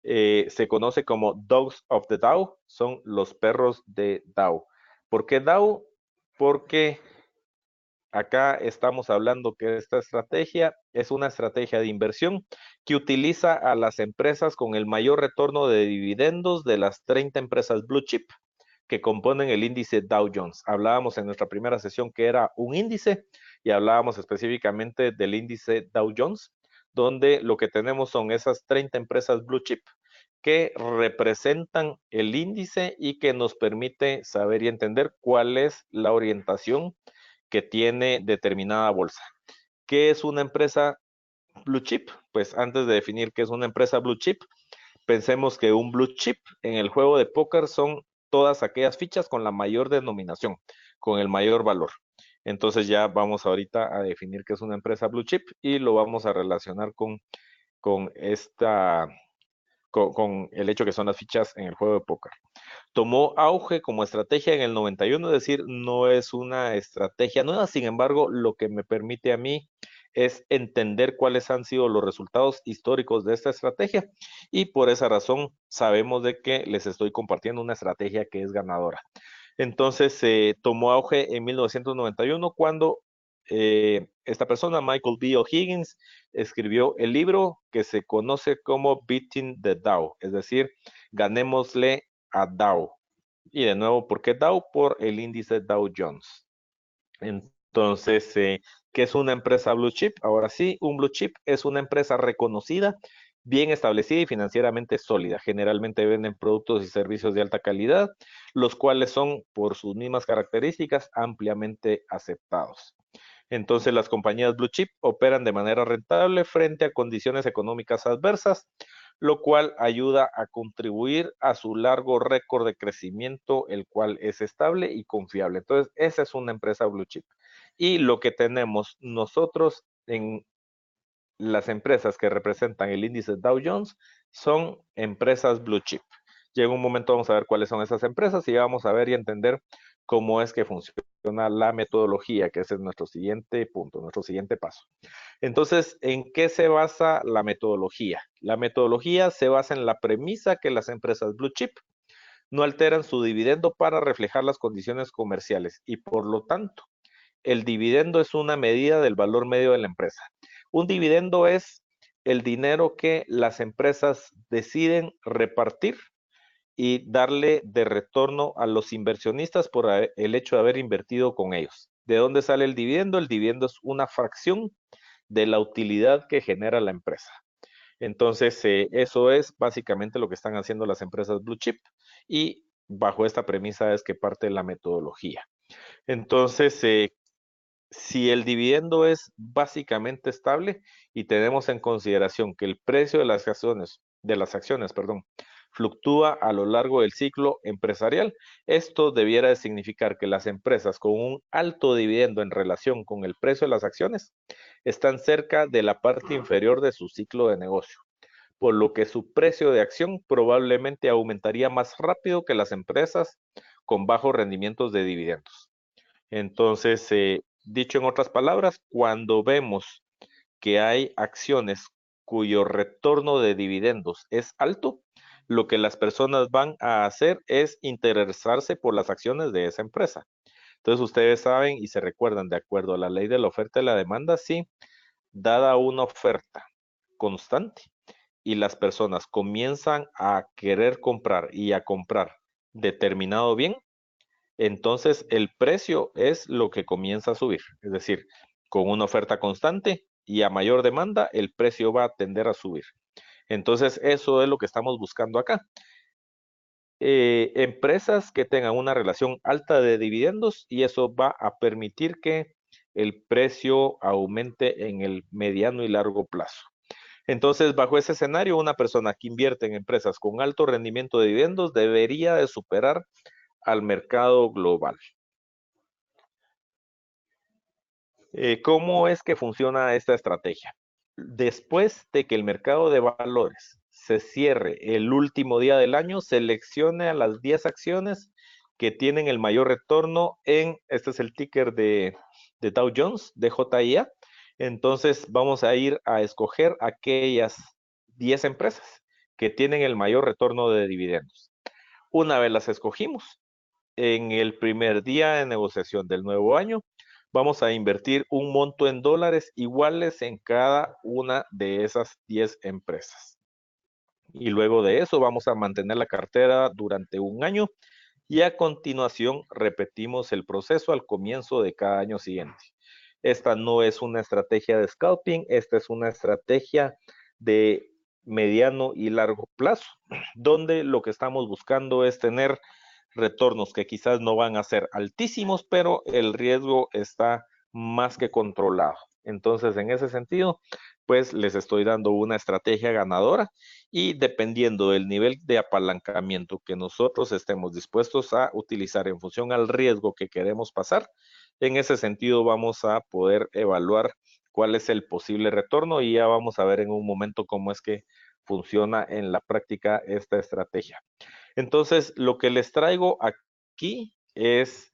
se conoce como Dogs of the Dow, son los perros de Dow. ¿Por qué Dow? Porque acá estamos hablando que esta estrategia es una estrategia de inversión que utiliza a las empresas con el mayor retorno de dividendos de las 30 empresas blue chip que componen el índice Dow Jones. Hablábamos en nuestra primera sesión que era un índice, y hablábamos específicamente del índice Dow Jones, donde lo que tenemos son esas 30 empresas blue chip que representan el índice y que nos permite saber y entender cuál es la orientación que tiene determinada bolsa. ¿Qué es una empresa blue chip? Pues antes de definir qué es una empresa blue chip, pensemos que un blue chip en el juego de póker son todas aquellas fichas con la mayor denominación, con el mayor valor. Entonces ya vamos ahorita a definir qué es una empresa blue chip y lo vamos a relacionar con esta, con el hecho que son las fichas en el juego de póker. Tomó auge como estrategia en el 91, es decir, no es una estrategia nueva. Sin embargo, lo que me permite a mí es entender cuáles han sido los resultados históricos de esta estrategia, y por esa razón sabemos de que les estoy compartiendo una estrategia que es ganadora. Entonces, se tomó auge en 1991 cuando esta persona, Michael B. O'Higgins, escribió el libro que se conoce como Beating the Dow, es decir, ganémosle a Dow. Y de nuevo, ¿por qué Dow? Por el índice Dow Jones. Entonces, ¿qué es una empresa blue chip? Ahora sí, un blue chip es una empresa reconocida, bien establecida y financieramente sólida. Generalmente venden productos y servicios de alta calidad, los cuales son, por sus mismas características, ampliamente aceptados. Entonces, las compañías blue chip operan de manera rentable frente a condiciones económicas adversas, lo cual ayuda a contribuir a su largo récord de crecimiento, el cual es estable y confiable. Entonces, esa es una empresa blue chip. Y lo que tenemos nosotros en las empresas que representan el índice Dow Jones son empresas blue chip. Llega un momento, vamos a ver cuáles son esas empresas y vamos a ver y entender cómo es que funciona la metodología, que ese es nuestro siguiente punto, nuestro siguiente paso. Entonces, ¿en qué se basa la metodología? La metodología se basa en la premisa que las empresas blue chip no alteran su dividendo para reflejar las condiciones comerciales, y por lo tanto, el dividendo es una medida del valor medio de la empresa. Un dividendo es el dinero que las empresas deciden repartir y darle de retorno a los inversionistas por el hecho de haber invertido con ellos. ¿De dónde sale el dividendo? El dividendo es una fracción de la utilidad que genera la empresa. Entonces, eso es básicamente lo que están haciendo las empresas blue chip, y bajo esta premisa es que parte la metodología. Entonces, si el dividendo es básicamente estable y tenemos en consideración que el precio de las acciones, perdón, fluctúa a lo largo del ciclo empresarial, esto debiera de significar que las empresas con un alto dividendo en relación con el precio de las acciones están cerca de la parte inferior de su ciclo de negocio, por lo que su precio de acción probablemente aumentaría más rápido que las empresas con bajos rendimientos de dividendos. Entonces, dicho en otras palabras, cuando vemos que hay acciones cuyo retorno de dividendos es alto, lo que las personas van a hacer es interesarse por las acciones de esa empresa. Entonces, ustedes saben y se recuerdan, de acuerdo a la ley de la oferta y la demanda, sí, dada una oferta constante y las personas comienzan a querer comprar y a comprar determinado bien, entonces el precio es lo que comienza a subir. Es decir, con una oferta constante y a mayor demanda, el precio va a tender a subir. Entonces, eso es lo que estamos buscando acá. Empresas que tengan una relación alta de dividendos, y eso va a permitir que el precio aumente en el mediano y largo plazo. Entonces, bajo ese escenario, una persona que invierte en empresas con alto rendimiento de dividendos debería de superar al mercado global. ¿Cómo es que funciona esta estrategia? Después de que el mercado de valores se cierre el último día del año, seleccione a las 10 acciones que tienen el mayor retorno este es el ticker de Dow Jones, de DJIA. Entonces vamos a ir a escoger aquellas 10 empresas que tienen el mayor retorno de dividendos. Una vez las escogimos, en el primer día de negociación del nuevo año, vamos a invertir un monto en dólares iguales en cada una de esas 10 empresas. Y luego de eso vamos a mantener la cartera durante un año y a continuación repetimos el proceso al comienzo de cada año siguiente. Esta no es una estrategia de scalping, esta es una estrategia de mediano y largo plazo, donde lo que estamos buscando es tener retornos que quizás no van a ser altísimos, pero el riesgo está más que controlado. Entonces, en ese sentido, pues les estoy dando una estrategia ganadora y dependiendo del nivel de apalancamiento que nosotros estemos dispuestos a utilizar en función al riesgo que queremos pasar, en ese sentido vamos a poder evaluar cuál es el posible retorno y ya vamos a ver en un momento cómo es que funciona en la práctica esta estrategia. Entonces, lo que les traigo aquí es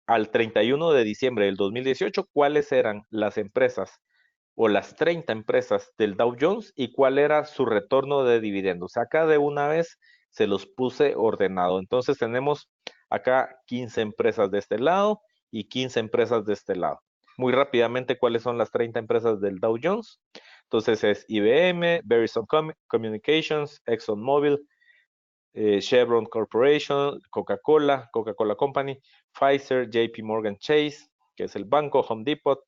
al 31 de diciembre del 2018, cuáles eran las empresas o las 30 empresas del Dow Jones y cuál era su retorno de dividendos. Acá de una vez se los puse ordenado. Entonces tenemos acá 15 empresas de este lado y 15 empresas de este lado. Muy rápidamente, ¿cuáles son las 30 empresas del Dow Jones? Entonces es IBM, Verizon Communications, ExxonMobil, Chevron Corporation, Coca-Cola, Coca-Cola Company, Pfizer, JP Morgan Chase, que es el banco, Home Depot,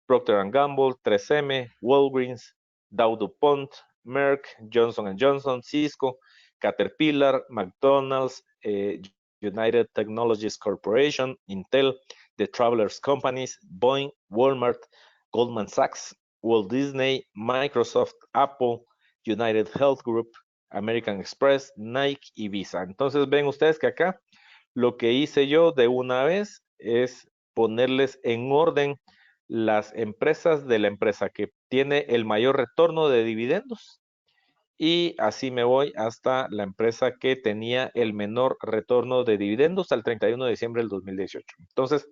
Procter Gamble, 3M, Walgreens, Dow DuPont, Merck, Johnson Johnson, Cisco, Caterpillar, McDonald's, United Technologies Corporation, Intel, The Travelers Companies, Boeing, Walmart, Goldman Sachs, Walt Disney, Microsoft, Apple, United Health Group, American Express, Nike y Visa. Entonces ven ustedes que acá lo que hice yo de una vez es ponerles en orden las empresas de la empresa que tiene el mayor retorno de dividendos y así me voy hasta la empresa que tenía el menor retorno de dividendos al 31 de diciembre del 2018. Entonces,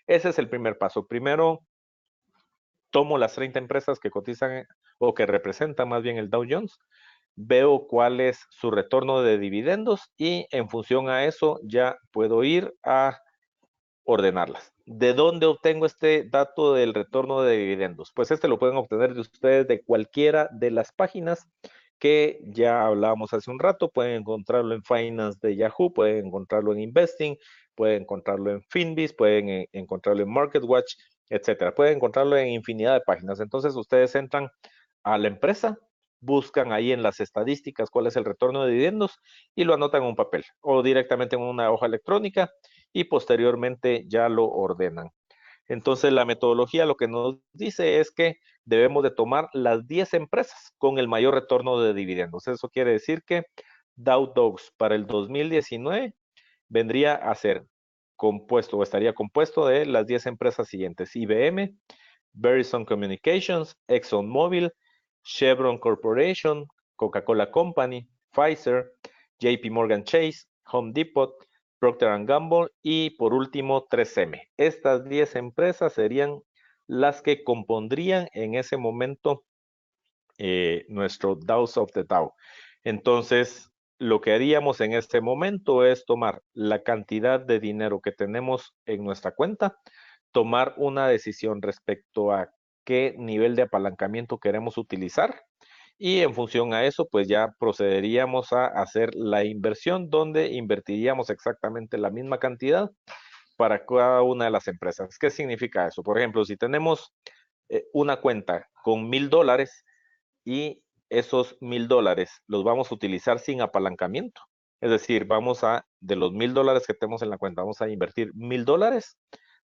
ese es el primer paso. Primero, tomo las 30 empresas que cotizan o que representan más bien el Dow Jones, veo cuál es su retorno de dividendos y en función a eso ya puedo ir a ordenarlas. ¿De dónde obtengo este dato del retorno de dividendos? Pues este lo pueden obtener de ustedes de cualquiera de las páginas que ya hablábamos hace un rato. Pueden encontrarlo en Finance de Yahoo, pueden encontrarlo en Investing, pueden encontrarlo en Finviz, pueden encontrarlo en MarketWatch, etcétera. Pueden encontrarlo en infinidad de páginas. Entonces ustedes entran a la empresa, buscan ahí en las estadísticas cuál es el retorno de dividendos y lo anotan en un papel o directamente en una hoja electrónica y posteriormente ya lo ordenan. Entonces la metodología lo que nos dice es que debemos de tomar las 10 empresas con el mayor retorno de dividendos. Eso quiere decir que Dow Jones para el 2019 vendría a ser compuesto o estaría compuesto de las 10 empresas siguientes: IBM, Verizon Communications, ExxonMobil, Chevron Corporation, Coca-Cola Company, Pfizer, JP Morgan Chase, Home Depot, Procter Gamble y por último 3M. Estas 10 empresas serían las que compondrían en ese momento nuestro Dows of the Dow. Entonces, lo que haríamos en este momento es tomar la cantidad de dinero que tenemos en nuestra cuenta, tomar una decisión respecto a qué nivel de apalancamiento queremos utilizar y en función a eso, pues ya procederíamos a hacer la inversión donde invertiríamos exactamente la misma cantidad para cada una de las empresas. ¿Qué significa eso? Por ejemplo, si tenemos una cuenta con $1,000 y esos $1,000 los vamos a utilizar sin apalancamiento. Es decir, de los $1,000 que tenemos en la cuenta, vamos a invertir $1,000,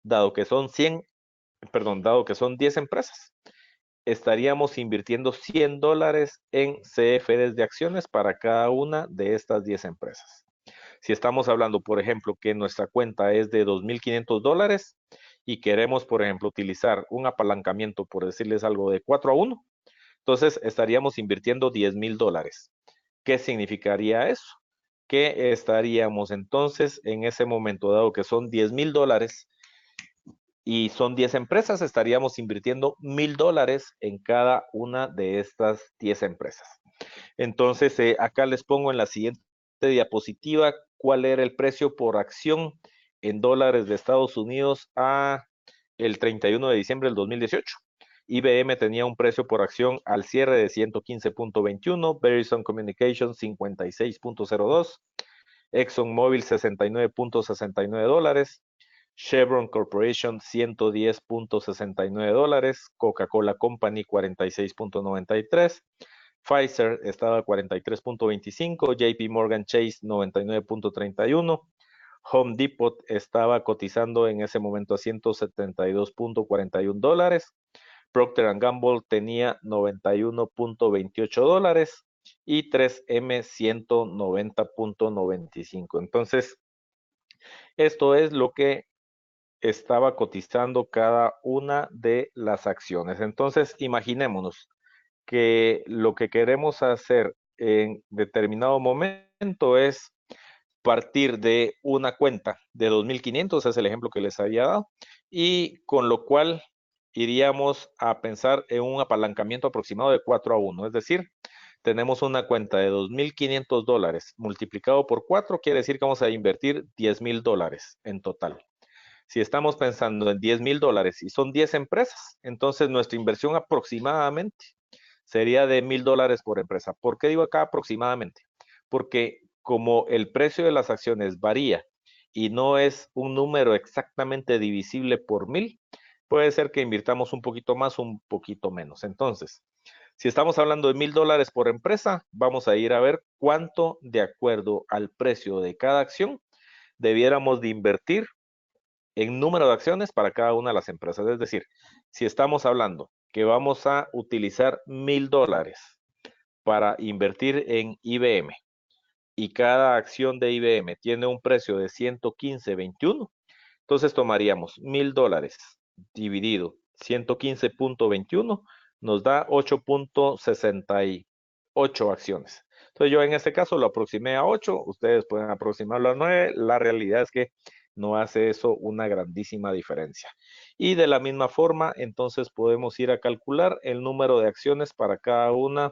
dado que son 100 perdón, dado que son 10 empresas, estaríamos invirtiendo $100 en CFDs de acciones para cada una de estas 10 empresas. Si estamos hablando, por ejemplo, que nuestra cuenta es de $2,500 y queremos, por ejemplo, utilizar un apalancamiento, por decirles algo, de 4-1, entonces estaríamos invirtiendo $10,000. ¿Qué significaría eso? Que estaríamos entonces en ese momento, dado que son $10,000 y son 10 empresas, estaríamos invirtiendo $1,000 en cada una de estas 10 empresas. Entonces, acá les pongo en la siguiente diapositiva cuál era el precio por acción en dólares de Estados Unidos a el 31 de diciembre del 2018. IBM tenía un precio por acción al cierre de 115.21, Verizon Communications 56.02, ExxonMobil $69.69, Chevron Corporation $110.69, Coca-Cola Company 46.93, Pfizer estaba a 43.25, JP Morgan Chase 99.31, Home Depot estaba cotizando en ese momento a $172.41, Procter Gamble tenía $91.28 y 3M 190.95. Entonces, esto es lo que estaba cotizando cada una de las acciones. Entonces, imaginémonos que lo que queremos hacer en determinado momento es partir de una cuenta de 2,500, es el ejemplo que les había dado, y con lo cual iríamos a pensar en un apalancamiento aproximado de 4-1, es decir, tenemos una cuenta de $2,500 multiplicado por 4, quiere decir que vamos a invertir $10,000 en total. Si estamos pensando en $10,000 y son 10 empresas, entonces nuestra inversión aproximadamente sería de $1,000 por empresa. ¿Por qué digo acá aproximadamente? Porque como el precio de las acciones varía y no es un número exactamente divisible por 1,000, puede ser que invirtamos un poquito más, un poquito menos. Entonces, si estamos hablando de $1,000 por empresa, vamos a ir a ver cuánto de acuerdo al precio de cada acción debiéramos de invertir en número de acciones para cada una de las empresas. Es decir, si estamos hablando que vamos a utilizar $1,000 para invertir en IBM y cada acción de IBM tiene un precio de 115.21, entonces tomaríamos $1,000 dividido 115.21 nos da 8.68 acciones. Entonces yo en este caso lo aproximé a 8, ustedes pueden aproximarlo a 9, la realidad es que no hace eso una grandísima diferencia. Y de la misma forma, entonces podemos ir a calcular el número de acciones para cada una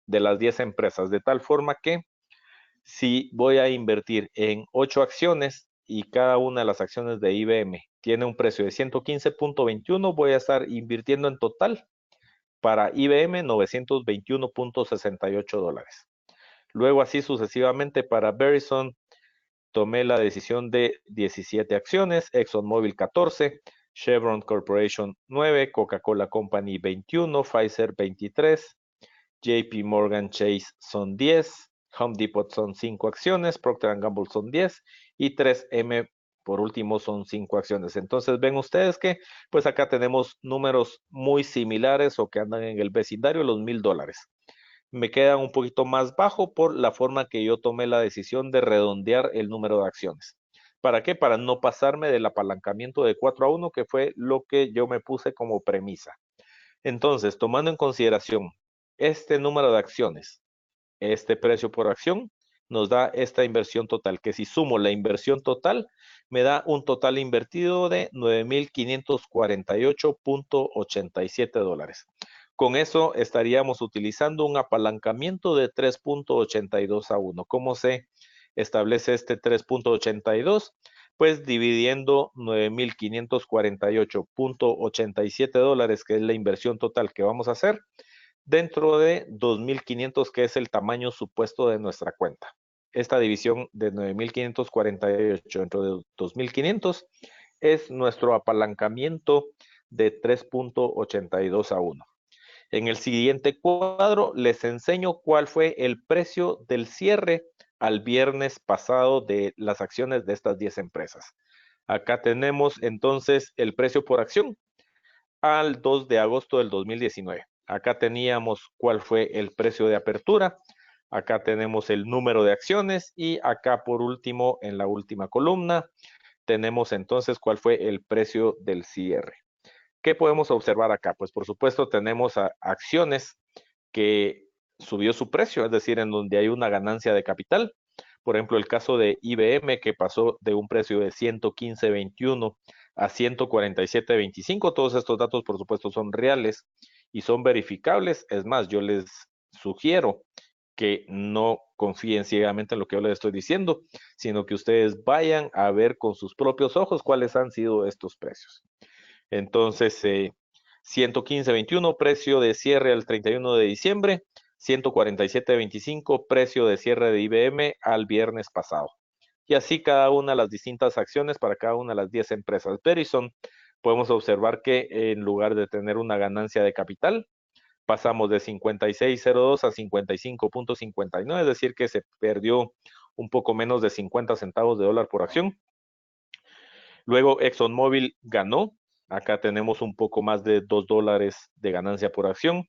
de las 10 empresas, de tal forma que si voy a invertir en 8 acciones y cada una de las acciones de IBM tiene un precio de 115.21, voy a estar invirtiendo en total para IBM $921.68. Luego así sucesivamente para Verizon tomé la decisión de 17 acciones, ExxonMobil 14, Chevron Corporation 9, Coca-Cola Company 21, Pfizer 23, JP Morgan Chase son 10, Home Depot son 5 acciones, Procter Gamble son 10 y 3M por último son 5 acciones. Entonces ven ustedes que pues acá tenemos números muy similares o que andan en el vecindario de los $1,000. Me quedan un poquito más bajo por la forma que yo tomé la decisión de redondear el número de acciones. ¿Para qué? Para no pasarme del apalancamiento de 4-1, que fue lo que yo me puse como premisa. Entonces, tomando en consideración este número de acciones, este precio por acción, nos da esta inversión total, que si sumo la inversión total, me da un total invertido de $9,548.87. Con eso estaríamos utilizando un apalancamiento de 3.82-1. ¿Cómo se establece este 3.82? Pues dividiendo $9,548.87, que es la inversión total que vamos a hacer, dentro de 2,500, que es el tamaño supuesto de nuestra cuenta. Esta división de 9,548 dentro de 2,500 es nuestro apalancamiento de 3.82-1. En el siguiente cuadro les enseño cuál fue el precio del cierre al viernes pasado de las acciones de estas 10 empresas. Acá tenemos entonces el precio por acción. al 2 de agosto del 2019. Acá teníamos cuál fue el precio de apertura, acá tenemos el número de acciones y acá por último, en la última columna, tenemos entonces cuál fue el precio del cierre. ¿Qué podemos observar acá? Pues por supuesto tenemos acciones que subió su precio, es decir, en donde hay una ganancia de capital. Por ejemplo, el caso de IBM, que pasó de un precio de 115.21 a 147.25. Todos estos datos, por supuesto, son reales y son verificables. Es más, yo les sugiero que no confíen ciegamente en lo que yo les estoy diciendo, sino que ustedes vayan a ver con sus propios ojos cuáles han sido estos precios. Entonces, 115.21, precio de cierre al 31 de diciembre, 147.25, precio de cierre de IBM al viernes pasado. Y así cada una de las distintas acciones para cada una de las 10 empresas. Verizon, podemos observar que en lugar de tener una ganancia de capital, pasamos de 56.02 a 55.59, es decir, que se perdió un poco menos de 50 centavos de dólar por acción. Luego ExxonMobil ganó. Acá tenemos un poco más de $2 de ganancia por acción.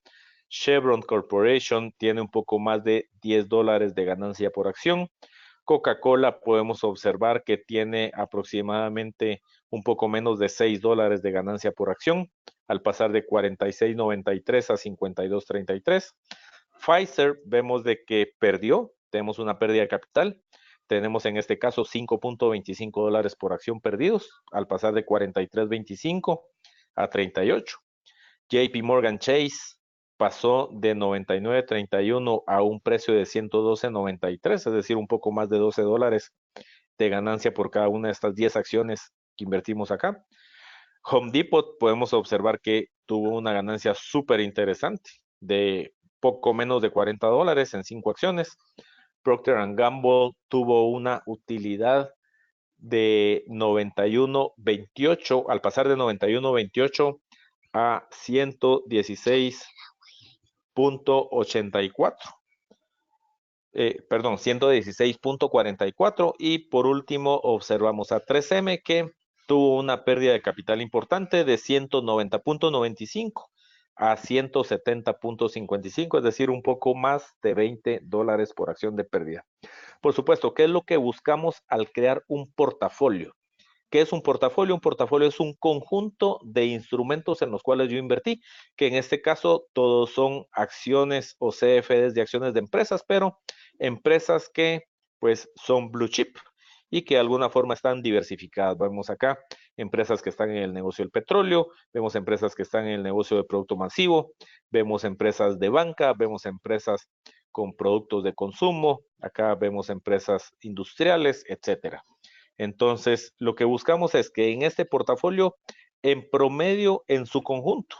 Chevron Corporation tiene un poco más de $10 de ganancia por acción. Coca-Cola podemos observar que tiene aproximadamente un poco menos de $6 de ganancia por acción, al pasar de 46.93 a 52.33. Pfizer vemos de que perdió, tenemos una pérdida de capital. Tenemos en este caso $5.25 por acción perdidos, al pasar de 43.25 a 38. JP Morgan Chase pasó de 99.31 a un precio de 112.93, es decir, un poco más de $12 de ganancia por cada una de estas 10 acciones que invertimos acá. Home Depot podemos observar que tuvo una ganancia súper interesante de poco menos de $40 en 5 acciones. Procter Gamble tuvo una utilidad de 91.28, al pasar de 91.28 a 116.84. Perdón, 116.44. Y por último observamos a 3M que tuvo una pérdida de capital importante de 190.95 a 170.55, es decir, un poco más de $20 por acción de pérdida. Por supuesto, ¿qué es lo que buscamos al crear un portafolio? ¿Qué es un portafolio? Un portafolio es un conjunto de instrumentos en los cuales yo invertí, que en este caso todos son acciones o CFDs de acciones de empresas, pero empresas que pues son blue chip y que de alguna forma están diversificadas. Vemos acá empresas que están en el negocio del petróleo, vemos empresas que están en el negocio de producto masivo, vemos empresas de banca, vemos empresas con productos de consumo, acá vemos empresas industriales, etcétera. Entonces, lo que buscamos es que en este portafolio, en promedio, en su conjunto,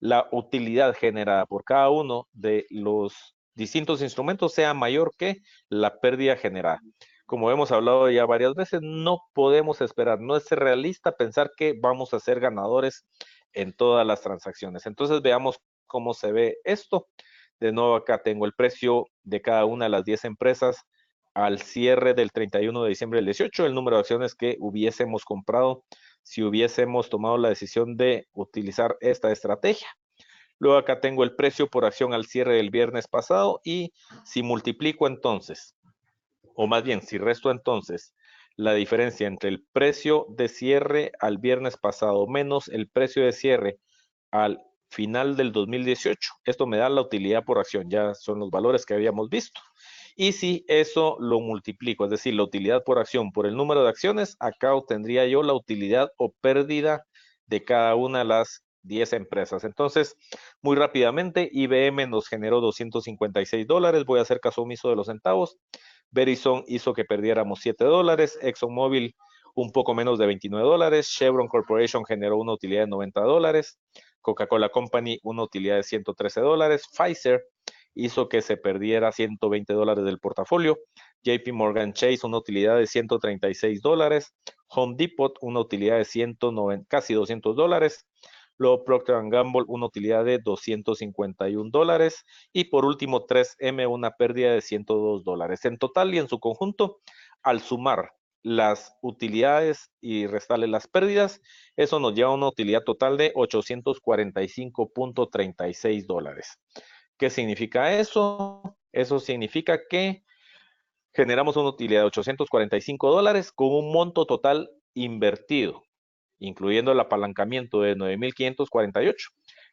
la utilidad generada por cada uno de los distintos instrumentos sea mayor que la pérdida generada. Como hemos hablado ya varias veces, no podemos esperar, no es realista pensar que vamos a ser ganadores en todas las transacciones. Entonces, veamos cómo se ve esto. De nuevo, acá tengo el precio de cada una de las 10 empresas al cierre del 31 de diciembre del 18, el número de acciones que hubiésemos comprado si hubiésemos tomado la decisión de utilizar esta estrategia. Luego acá tengo el precio por acción al cierre del viernes pasado y si multiplico entonces, o más bien si resto entonces la diferencia entre el precio de cierre al viernes pasado menos el precio de cierre al final del 2018, esto me da la utilidad por acción, ya son los valores que habíamos visto. Y si eso lo multiplico, es decir, la utilidad por acción por el número de acciones, acá obtendría yo la utilidad o pérdida de cada una de las 10 empresas. Entonces, muy rápidamente, IBM nos generó $256. Voy a hacer caso omiso de los centavos. Verizon hizo que perdiéramos $7. ExxonMobil un poco menos de $29. Chevron Corporation generó una utilidad de $90. Coca-Cola Company una utilidad de $113. Pfizer hizo que se perdiera $120 del portafolio. JP Morgan Chase una utilidad de $136. Home Depot una utilidad de 190, casi $200. Luego Procter Gamble una utilidad de $251. Y por último 3M una pérdida de $102. En total y en su conjunto, al sumar las utilidades y restarle las pérdidas, eso nos lleva a una utilidad total de $845.36. ¿Qué significa eso? Eso significa que generamos una utilidad de $845 con un monto total invertido, incluyendo el apalancamiento de 9.548.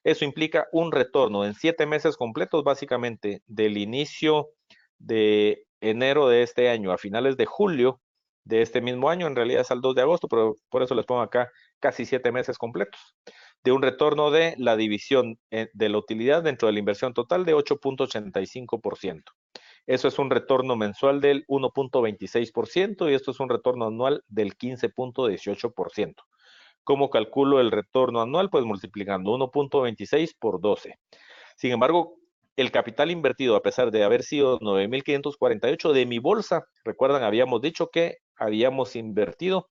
Eso implica un retorno en 7 meses completos, básicamente del inicio de enero de este año a finales de julio de este mismo año, en realidad es al 2 de agosto, pero por eso les pongo acá casi 7 meses completos, de un retorno de la división de la utilidad dentro de la inversión total de 8.85%. Eso es un retorno mensual del 1.26% y esto es un retorno anual del 15.18%. ¿Cómo calculo el retorno anual? Pues multiplicando 1.26 por 12. Sin embargo, el capital invertido, a pesar de haber sido 9.548 de mi bolsa, recuerdan, habíamos dicho que habíamos invertido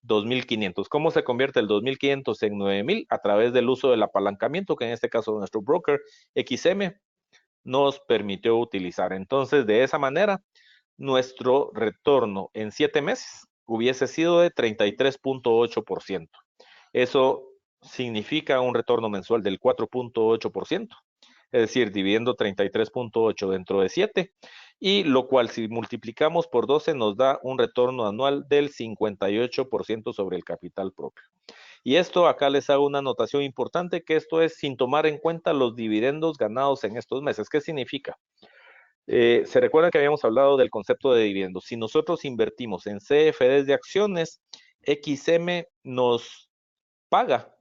2.500. ¿Cómo se convierte el 2.500 en 9.000? A través del uso del apalancamiento, que en este caso nuestro broker XM nos permitió utilizar. Entonces, de esa manera, nuestro retorno en 7 meses hubiese sido de 33.8%. Eso significa un retorno mensual del 4.8%, es decir, dividiendo 33.8 dentro de 7, y lo cual si multiplicamos por 12 nos da un retorno anual del 58% sobre el capital propio. Y esto acá les hago una anotación importante, que esto es sin tomar en cuenta los dividendos ganados en estos meses. ¿Qué significa? Se recuerdan que habíamos hablado del concepto de dividendos. Si nosotros invertimos en CFDs de acciones, XM nos paga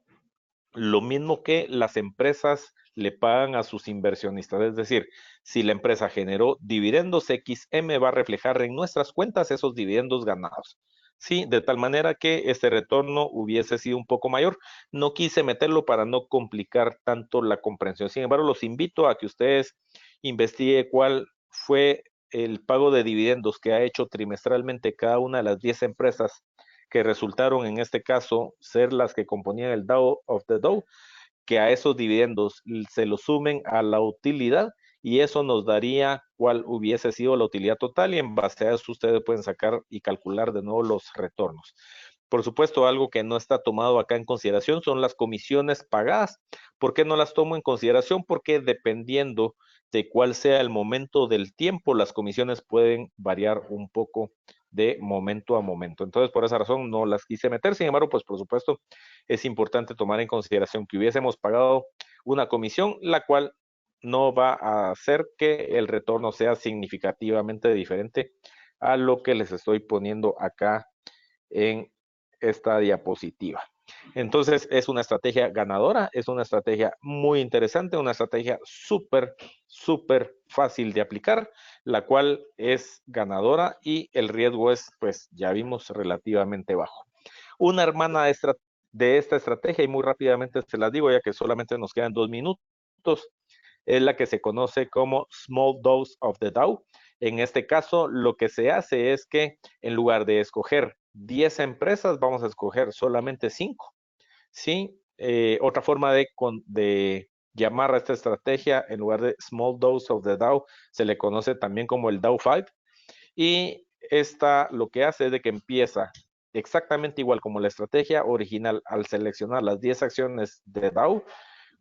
lo mismo que las empresas le pagan a sus inversionistas. Es decir, si la empresa generó dividendos, XM va a reflejar en nuestras cuentas esos dividendos ganados. Sí, de tal manera que este retorno hubiese sido un poco mayor. No quise meterlo para no complicar tanto la comprensión. Sin embargo, los invito a que ustedes investiguen cuál fue el pago de dividendos que ha hecho trimestralmente cada una de las 10 empresas que resultaron en este caso ser las que componían el DAO of the Dow, que a esos dividendos se los sumen a la utilidad y eso nos daría cuál hubiese sido la utilidad total y en base a eso ustedes pueden sacar y calcular de nuevo los retornos. Por supuesto, algo que no está tomado acá en consideración son las comisiones pagadas. ¿Por qué no las tomo en consideración? Porque dependiendo de cuál sea el momento del tiempo, las comisiones pueden variar un poco de momento a momento. Entonces, por esa razón no las quise meter. Sin embargo, pues por supuesto, es importante tomar en consideración que hubiésemos pagado una comisión, la cual no va a hacer que el retorno sea significativamente diferente a lo que les estoy poniendo acá en esta diapositiva. Entonces, es una estrategia ganadora, es una estrategia muy interesante, una estrategia súper fácil de aplicar, la cual es ganadora y el riesgo es, pues, ya vimos, relativamente bajo. Una hermana de esta estrategia, y muy rápidamente se las digo, ya que solamente nos quedan 2 minutos, es la que se conoce como Small Dose of the Dow. En este caso, lo que se hace es que en lugar de escoger 10 empresas, vamos a escoger solamente 5. ¿Sí? Otra forma de llamar a esta estrategia, en lugar de Small Dose of the Dow, se le conoce también como el Dow 5. Y esta lo que hace es de que empieza exactamente igual como la estrategia original al seleccionar las 10 acciones de Dow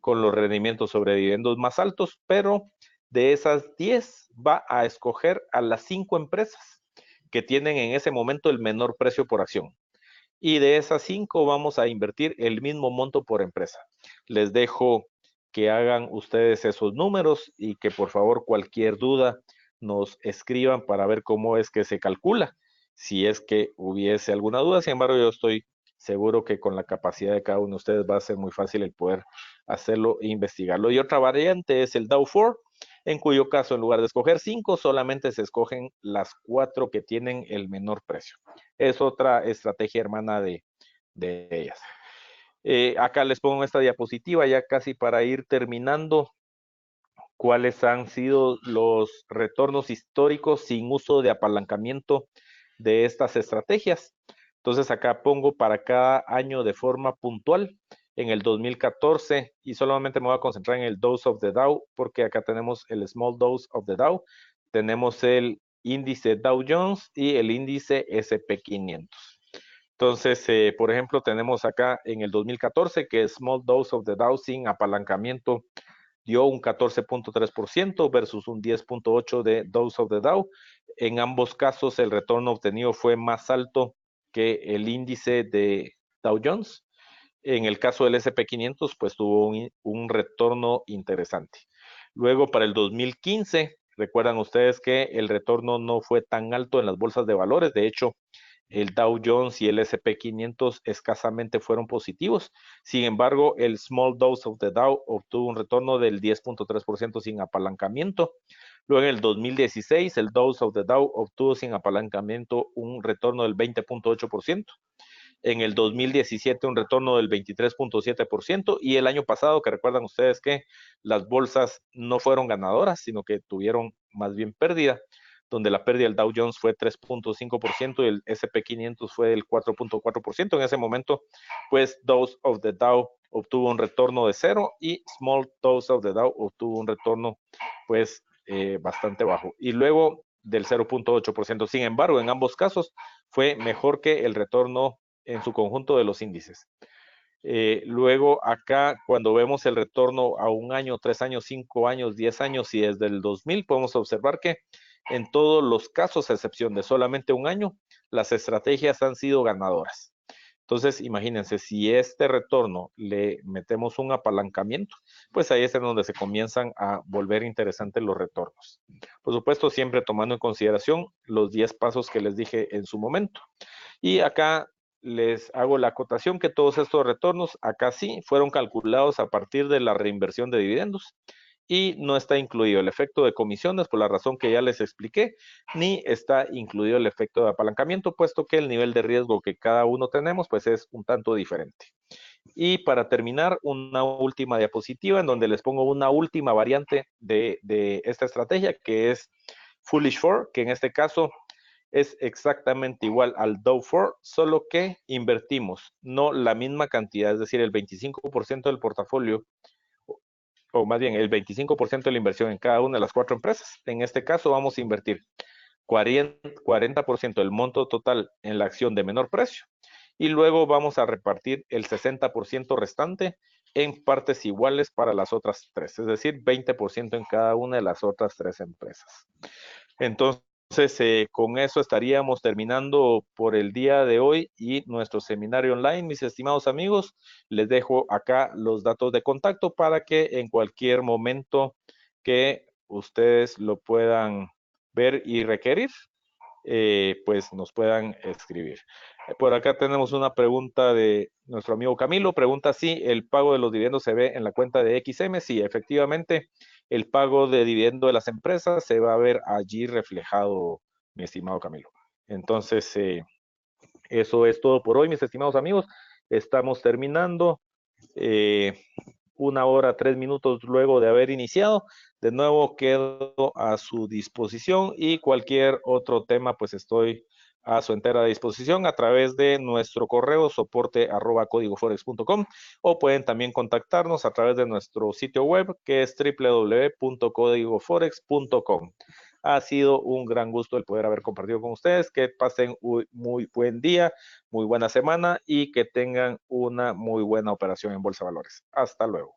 con los rendimientos sobre dividendos más altos, pero de esas 10 va a escoger a las 5 empresas que tienen en ese momento el menor precio por acción. Y de esas 5 vamos a invertir el mismo monto por empresa. Les dejo que hagan ustedes esos números y que por favor cualquier duda nos escriban para ver cómo es que se calcula, si es que hubiese alguna duda. Sin embargo, yo estoy seguro que con la capacidad de cada uno de ustedes va a ser muy fácil el poder hacerlo e investigarlo. Y otra variante es el Dow 4, en cuyo caso en lugar de escoger 5, solamente se escogen las 4 que tienen el menor precio. Es otra estrategia hermana de ellas. Acá les pongo esta diapositiva ya casi para ir terminando cuáles han sido los retornos históricos sin uso de apalancamiento de estas estrategias. Entonces acá pongo para cada año de forma puntual. En el 2014, y solamente me voy a concentrar en el Dose of the Dow, porque acá tenemos el Small Dose of the Dow, tenemos el índice Dow Jones y el índice SP500. Entonces, por ejemplo, tenemos acá en el 2014 que Small Dose of the Dow sin apalancamiento dio un 14.3% versus un 10.8% de Dose of the Dow. En ambos casos, el retorno obtenido fue más alto que el índice de Dow Jones. En el caso del SP500, pues tuvo un retorno interesante. Luego, para el 2015, recuerdan ustedes que el retorno no fue tan alto en las bolsas de valores. De hecho, el Dow Jones y el SP500 escasamente fueron positivos. Sin embargo, el Small Dose of the Dow obtuvo un retorno del 10.3% sin apalancamiento. Luego, en el 2016, el Dose of the Dow obtuvo sin apalancamiento un retorno del 20.8%. En el 2017 un retorno del 23.7% y el año pasado, que recuerdan ustedes que las bolsas no fueron ganadoras, sino que tuvieron más bien pérdida, donde la pérdida del Dow Jones fue 3.5% y el SP500 fue del 4.4%. En ese momento, pues Dose of the Dow obtuvo un retorno de cero y Small Dose of the Dow obtuvo un retorno pues bastante bajo. Y luego del 0.8%. Sin embargo, en ambos casos fue mejor que el retorno en su conjunto de los índices. Luego acá, cuando vemos el retorno a un año, 3 años, 5 años, 10 años y desde el 2000, podemos observar que en todos los casos, a excepción de solamente un año, las estrategias han sido ganadoras. Entonces, imagínense, si este retorno le metemos un apalancamiento, pues ahí es en donde se comienzan a volver interesantes los retornos. Por supuesto, siempre tomando en consideración los 10 pasos que les dije en su momento. Y acá les hago la acotación que todos estos retornos, acá sí, fueron calculados a partir de la reinversión de dividendos y no está incluido el efecto de comisiones por la razón que ya les expliqué, ni está incluido el efecto de apalancamiento, puesto que el nivel de riesgo que cada uno tenemos pues es un tanto diferente. Y para terminar, una última diapositiva en donde les pongo una última variante de esta estrategia que es Foolish For, que en este caso es exactamente igual al Dow 4, solo que invertimos no la misma cantidad, es decir, el 25% del portafolio, o más bien el 25% de la inversión en cada una de las 4 empresas. En este caso vamos a invertir 40% del monto total en la acción de menor precio y luego vamos a repartir el 60% restante en partes iguales para las otras 3, es decir, 20% en cada una de las otras 3 empresas. Entonces, con eso estaríamos terminando por el día de hoy y nuestro seminario online, mis estimados amigos. Les dejo acá los datos de contacto para que en cualquier momento que ustedes lo puedan ver y requerir, pues nos puedan escribir. Por acá tenemos una pregunta de nuestro amigo Camilo. Pregunta si el pago de los dividendos se ve en la cuenta de XM. Sí, efectivamente, el pago de dividendo de las empresas se va a ver allí reflejado, mi estimado Camilo. Entonces, eso es todo por hoy, mis estimados amigos. Estamos terminando. 1 hora, 3 minutos luego de haber iniciado. De nuevo quedo a su disposición y cualquier otro tema, pues estoy a su entera disposición a través de nuestro correo soporte@códigoforex.com o pueden también contactarnos a través de nuestro sitio web que es www.códigoforex.com. Ha sido un gran gusto el poder haber compartido con ustedes. Que pasen un muy buen día, muy buena semana y que tengan una muy buena operación en Bolsa de Valores. Hasta luego.